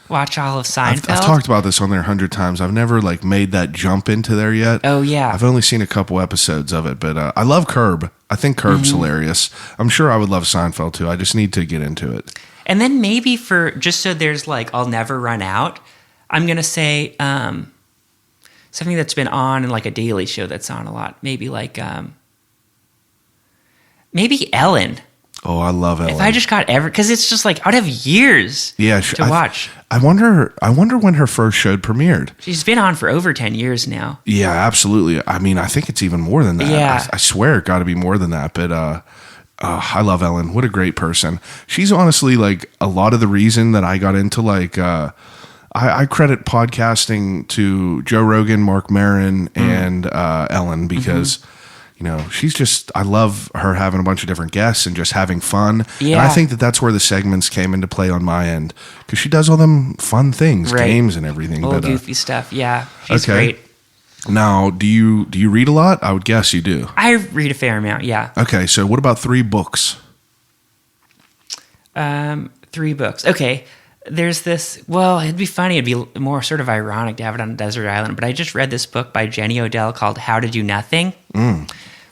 Watch all of Seinfeld. I've talked about this on there 100 times. I've never made that jump into there yet. Oh, yeah. I've only seen a couple episodes of it, but I love Curb. I think Curb's Mm-hmm. hilarious. I'm sure I would love Seinfeld too. I just need to get into it. And then maybe just so there's I'll never run out, I'm going to say something that's been on in a Daily Show that's on a lot. Maybe maybe Ellen. Oh, I love Ellen. If I just got because it's just I'd have years to watch. I wonder when her first show premiered. She's been on for over 10 years now. Yeah, absolutely. I think it's even more than that. Yeah. I swear it got to be more than that. But I love Ellen. What a great person. She's honestly like a lot of the reason that I got into like, I credit podcasting to Joe Rogan, Mark Maron, and Ellen because, you know, she's just, I love her having a bunch of different guests and just having fun. Yeah. And I think that that's where the segments came into play on my end because she does all them fun things, games and everything. All goofy stuff. Yeah. She's great. Now, do you read a lot? I would guess you do. I read a fair amount, yeah. Okay, so what about 3 books? 3 books. Okay. There's this, well, it'd be funny. It'd be more sort of ironic to have it on a desert island, but I just read this book by Jenny Odell called How to Do Nothing,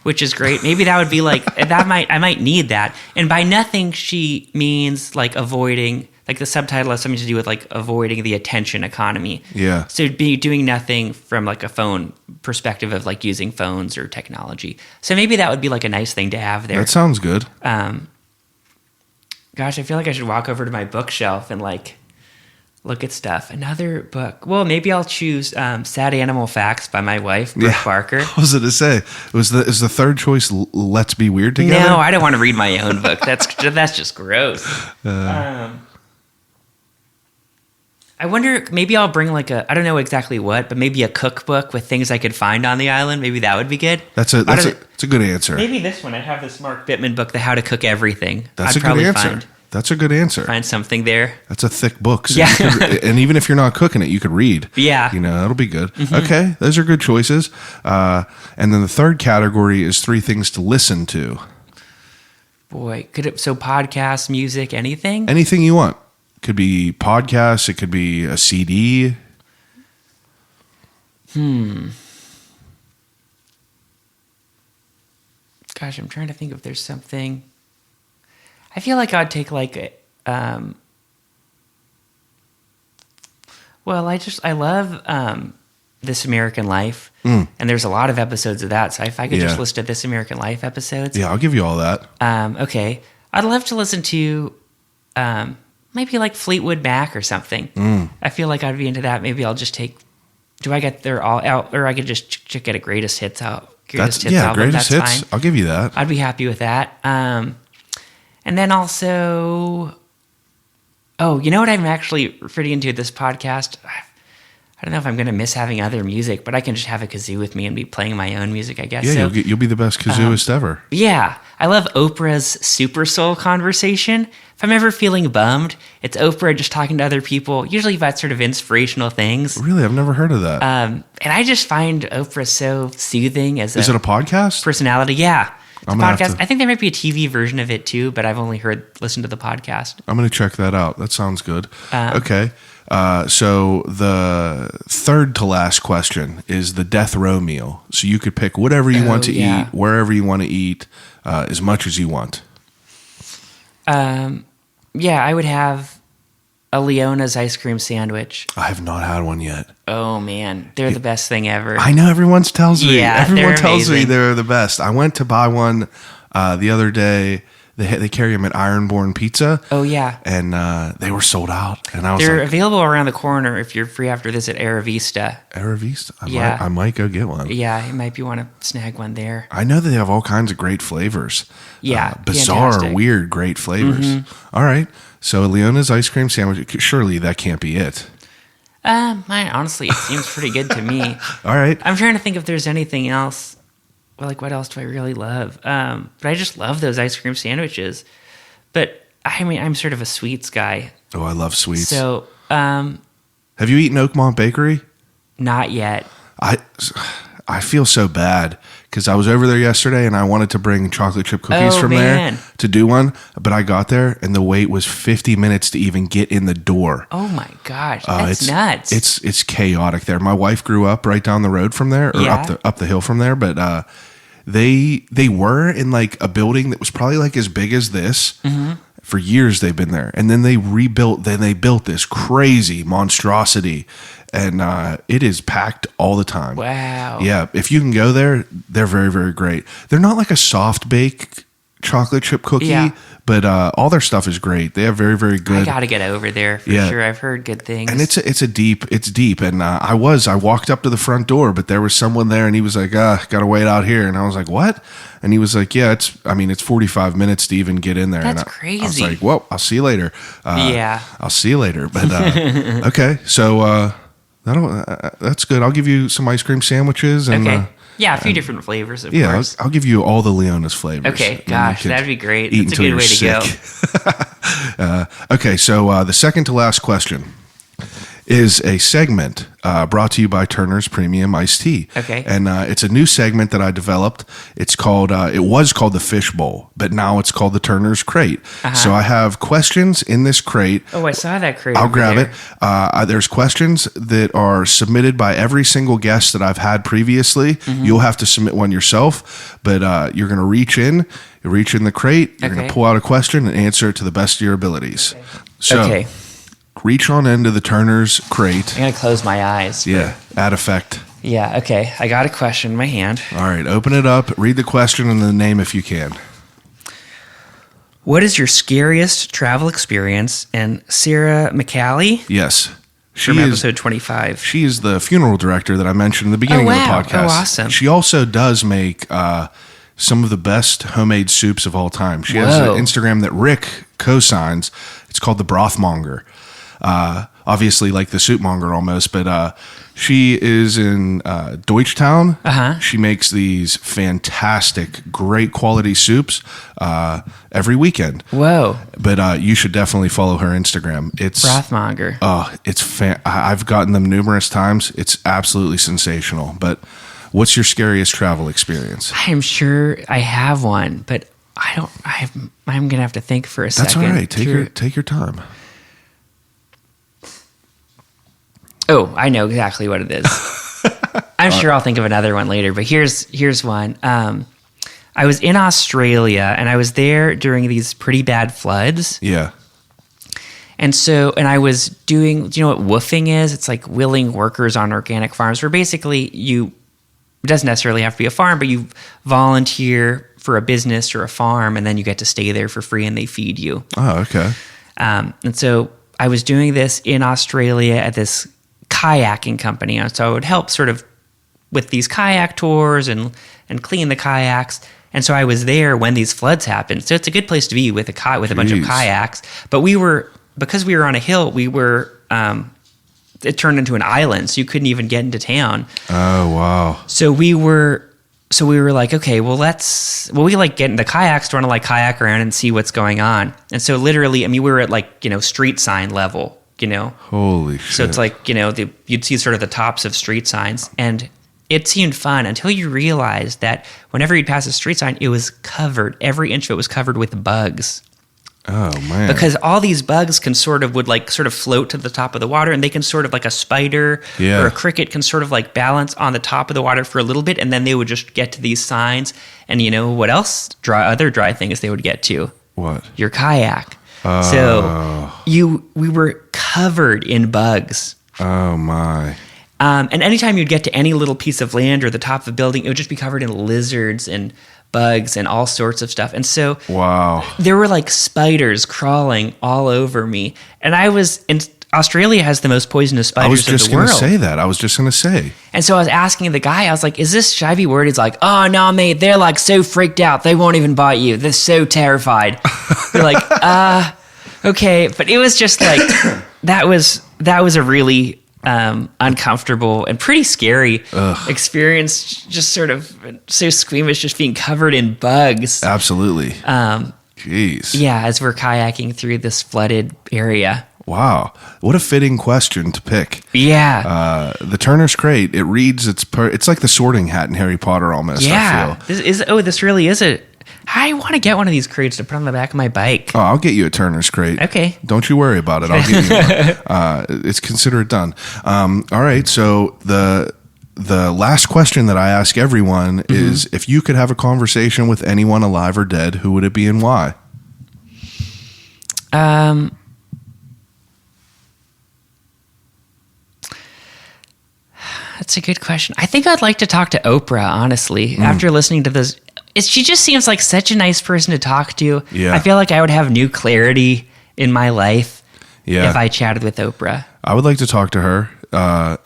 which is great. Maybe that would be like, I might need that. And by nothing, she means like avoiding, like the subtitle has something to do with like avoiding the attention economy. Yeah. So it'd be doing nothing from like a phone perspective of like using phones or technology. So maybe that would be like a nice thing to have there. That sounds good. Gosh, I feel like I should walk over to my bookshelf and like look at stuff. Another book. Well, maybe I'll choose Sad Animal Facts by my wife, Brooke Barker. What was it to say? Is the third choice Let's Be Weird Together? No, I don't want to read my own book. That's just gross. I wonder, maybe I'll bring like I don't know exactly what, but maybe a cookbook with things I could find on the island. Maybe that would be good. That's a good answer. Maybe this one. I'd have this Mark Bittman book, The How to Cook Everything. That's I'd a good answer. That's a good answer. Find something there. That's a thick book. So Yeah. and even if you're not cooking it, you could read. Yeah. You know, that'll be good. Okay, those are good choices. And then the third category is 3 things to listen to. Boy, so podcasts, music, anything? Anything you want. Could be podcasts. It could be a CD. Gosh, I'm trying to think if there's something. I feel like I'd take like well, I love This American Life, and there's a lot of episodes of that. So if I could just listen to This American Life episodes, Yeah, I'll give you all that. Okay, I'd love to listen to maybe like Fleetwood Mac or something. I feel like I'd be into that. Maybe I'll just take. Do I get their all out, or I could just get a greatest hits out? Greatest hits album. Greatest That's hits. fine. I'll give you that. I'd be happy with that. And then also, you know what I'm actually pretty into this podcast? I don't know if I'm going to miss having other music, but I can just have a kazoo with me and be playing my own music, I guess. Yeah, so, you'll be the best kazooist ever. Yeah. I love Oprah's Super Soul conversation. If I'm ever feeling bummed, it's Oprah just talking to other people, usually about sort of inspirational things. Really? I've never heard of that. And I just find Oprah so soothing as Is it a podcast? personality. Yeah. It's a I'm gonna have podcast. to- I think there might be a TV version of it too, but I've only listened to the podcast. I'm going to check that out. That sounds good. Okay. So the third to last question is the death row meal. So you could pick whatever you want to eat, wherever you want to eat, as much as you want. Yeah, I would have a Leona's ice cream sandwich. I have not had one yet. Oh man, they're the best thing ever. I know everyone tells me. Yeah, Everyone they're tells me amazing. they're the best. I went to buy one the other day. They carry them at Ironborn Pizza. Oh yeah, And they were sold out. And I was they're like, available around the corner if you're free after this at Air Vista. Aravista? Yeah. I might go get one. Yeah, you might be want to snag one there. I know that they have all kinds of great flavors. Yeah, bizarre, fantastic. weird, great flavors. All right. So Leona's ice cream sandwich, surely that can't be it. Honestly, it seems pretty good to me. All right. I'm trying to think if there's anything else. Well, like what else do I really love? But I just love those ice cream sandwiches. But I mean, I'm sort of a sweets guy. Oh, I love sweets. So, Have you eaten Oakmont Bakery? not yet. I feel so bad because I was over there yesterday and I wanted to bring chocolate chip cookies Oh, from man. there to do one, but I got there and the wait was 50 minutes to even get in the door. Oh my gosh, that's nuts. It's chaotic there. My wife grew up right down the road from there, or Yeah. up the hill from there, but they were in like a building that was probably like as big as this. For years they've been there, and then they built this crazy monstrosity, and it is packed all the time. Wow. Yeah, if you can go there, they're very, very great. They're not like a soft bake chocolate chip cookie, Yeah. but all their stuff is great. They have very, very good. I got to get over there for sure. I've heard good things. And it's deep. And I walked up to the front door, but there was someone there, and he was like, got to wait out here. And I was like, what? And he was like, yeah, it's 45 minutes to even get in there. That's and crazy. I was like, well, I'll see you later. Yeah. I'll see you later. But okay, so that's good. I'll give you some ice cream sandwiches. And, okay. Yeah, a few different flavors, of yeah, course. I'll give you all the Leona's flavors. Okay, gosh, that'd be great. Eat That's a until good you're way sick. to go. Okay, so the second to last question is a segment brought to you by Turner's Premium Iced Tea. Okay. And it's a new segment that I developed. It's called, it was called the Fish Bowl, but now it's called the Turner's Crate. So I have questions in this crate. Oh, I saw that crate. I'll grab it. There's questions that are submitted by every single guest that I've had previously. You'll have to submit one yourself, but you're going to reach in the crate. You're going to pull out a question and answer it to the best of your abilities. So reach on into the Turner's Crate. I'm going to close my eyes. Yeah, add effect. Yeah, okay. I got a question in my hand. All right, open it up, read the question and the name if you can. What is your scariest travel experience? And Sarah McCallie? Yes. From episode 25. She is the funeral director that I mentioned in the beginning of the podcast. Oh, awesome. She also does make some of the best homemade soups of all time. She has an Instagram that Rick co-signs. It's called The Brothmonger. Obviously like the soup monger almost, but she is in Deutschtown. She makes these fantastic, great quality soups every weekend. Whoa. But you should definitely follow her Instagram. It's Brothmonger. Oh, I've gotten them numerous times. It's absolutely sensational. But what's your scariest travel experience? I'm sure I have one, but I'm going to have to think for a second. That's all right. Take your time. Oh, I know exactly what it is. I'm sure I'll think of another one later, but here's one. I was in Australia, and I was there during these pretty bad floods. Yeah. And I was doing, do you know what woofing is? It's like willing workers on organic farms, where basically it doesn't necessarily have to be a farm, but you volunteer for a business or a farm, and then you get to stay there for free, and they feed you. Oh, okay. And so I was doing this in Australia at this kayaking company. And so I would help sort of with these kayak tours and clean the kayaks. And so I was there when these floods happened. So it's a good place to be with a bunch of kayaks. But because we were on a hill, it turned into an island, so you couldn't even get into town. Oh, wow. So we were like, okay, we like get in the kayaks to want to like kayak around and see what's going on. And so literally, I mean, we were at like, street sign level, Holy shit. So it's like, you'd see sort of the tops of street signs, and it seemed fun until you realized that whenever you'd pass a street sign, it was covered. Every inch of it was covered with bugs. Oh, man. Because all these bugs can sort of float to the top of the water, and they can sort of like a spider or a cricket can sort of like balance on the top of the water for a little bit, and then they would just get to these signs. And you know what else? Other dry things they would get to? What? Your kayak. So we were covered in bugs. Oh, my. And anytime you'd get to any little piece of land or the top of a building, it would just be covered in lizards and bugs and all sorts of stuff. And so there were like spiders crawling all over me. And Australia has the most poisonous spiders in the world. I was just going to say. And so I was asking the guy, I was like, should I be worried? He's like, oh, no, mate, they're like so freaked out. They won't even bite you. They're so terrified. You're like, okay. But it was just like, that was a really uncomfortable and pretty scary experience. Just sort of so squeamish, just being covered in bugs. Absolutely. Jeez. Yeah, as we're kayaking through this flooded area. Wow. What a fitting question to pick. Yeah. The Turner's Crate, it reads, it's like the Sorting Hat in Harry Potter almost, yeah. I feel. This really is I want to get one of these crates to put on the back of my bike. Oh, I'll get you a Turner's Crate. Okay. Don't you worry about it. I'll get you one. It's considered done. All right. So the last question that I ask everyone is, if you could have a conversation with anyone alive or dead, who would it be and why? That's a good question. I think I'd like to talk to Oprah, honestly. After listening to this she just seems like such a nice person to talk to. Yeah. I feel like I would have new clarity in my life Yeah. if I chatted with Oprah. I would like to talk to her.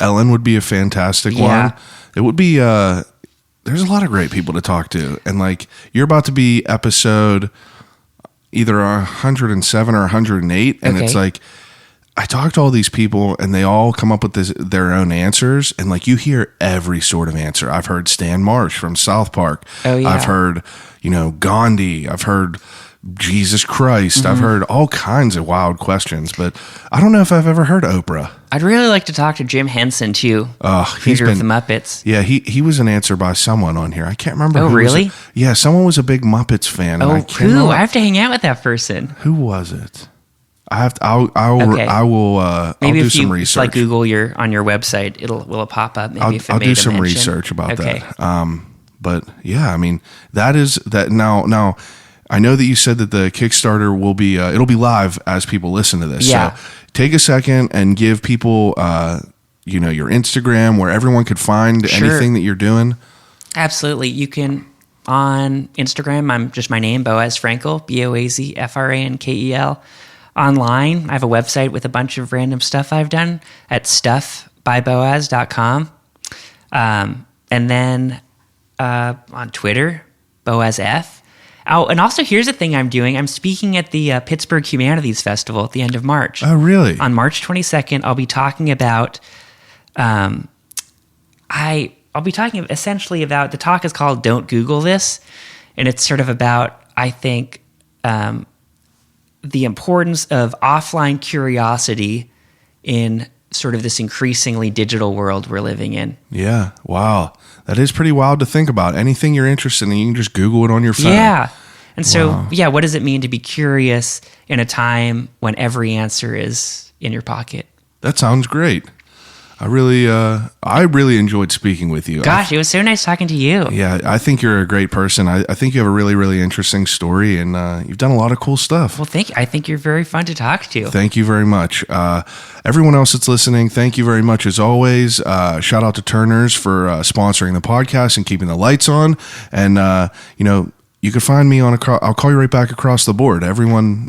Ellen would be a fantastic Yeah. one. It would be, there's a lot of great people to talk to. And like, you're about to be episode either 107 or 108. And Okay. it's like, I talk to all these people and they all come up with their own answers. And like, you hear every sort of answer. I've heard Stan Marsh from South Park. Oh, yeah. I've heard, Gandhi. I've heard Jesus Christ. I've heard all kinds of wild questions, but I don't know if I've ever heard Oprah. I'd really like to talk to Jim Henson too. He's Creator of the Muppets. Yeah, he was an answer by someone on here. I can't remember. Oh, who was really? it. Yeah, someone was a big Muppets fan. And Oh, I cannot- who? I have to hang out with that person. Who was it? I have to. I'll Okay. I'll Maybe do if some you research. like Google on your website, will it pop up? Maybe if it I'll made do a some mention. research about Okay. that. But yeah, I mean, that is that now. I know that you said that the Kickstarter will be it'll be live as people listen to this. Yeah. So take a second and give people your Instagram where everyone could find Sure. anything that you're doing. Absolutely. You can on Instagram. I'm just my name, Boaz Frankel, BoazFrankel. Online, I have a website with a bunch of random stuff I've done at stuffbyboaz.com. And then on Twitter, BoazF. Oh, and also here's the thing I'm doing. I'm speaking at the Pittsburgh Humanities Festival at the end of March. Oh, really? On March 22nd, I'll be talking about. I'll be talking essentially about, the talk is called "Don't Google This," and it's sort of about, I think, the importance of offline curiosity in sort of this increasingly digital world we're living in. Yeah. Wow. That is pretty wild to think about. Anything you're interested in, you can just Google it on your phone. Yeah. And so, Wow. yeah, what does it mean to be curious in a time when every answer is in your pocket? That sounds great. I really enjoyed speaking with you. Gosh, it was so nice talking to you. Yeah, I think you're a great person. I think you have a really, really interesting story, and you've done a lot of cool stuff. Well, thank you. I think you're very fun to talk to. Thank you very much. Everyone else that's listening, thank you very much as always. Shout out to Turner's for sponsoring the podcast and keeping the lights on. And, you can find me on I'll call you right back across the board. Everyone,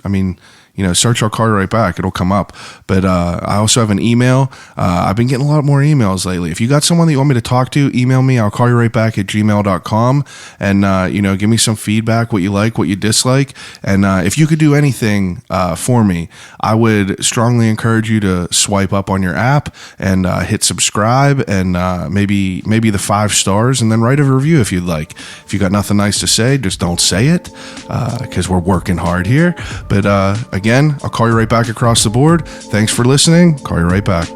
search I'll call you right back. It'll come up. But I also have an email. I've been getting a lot more emails lately. If you got someone that you want me to talk to, email me. I'll call you right back at gmail.com. And, give me some feedback, what you like, what you dislike. And if you could do anything for me, I would strongly encourage you to swipe up on your app and hit subscribe and maybe the 5 stars, and then write a review if you'd like. If you got nothing nice to say, just don't say it because we're working hard here. But again, I'll call you right back across the board. Thanks for listening. Call you right back.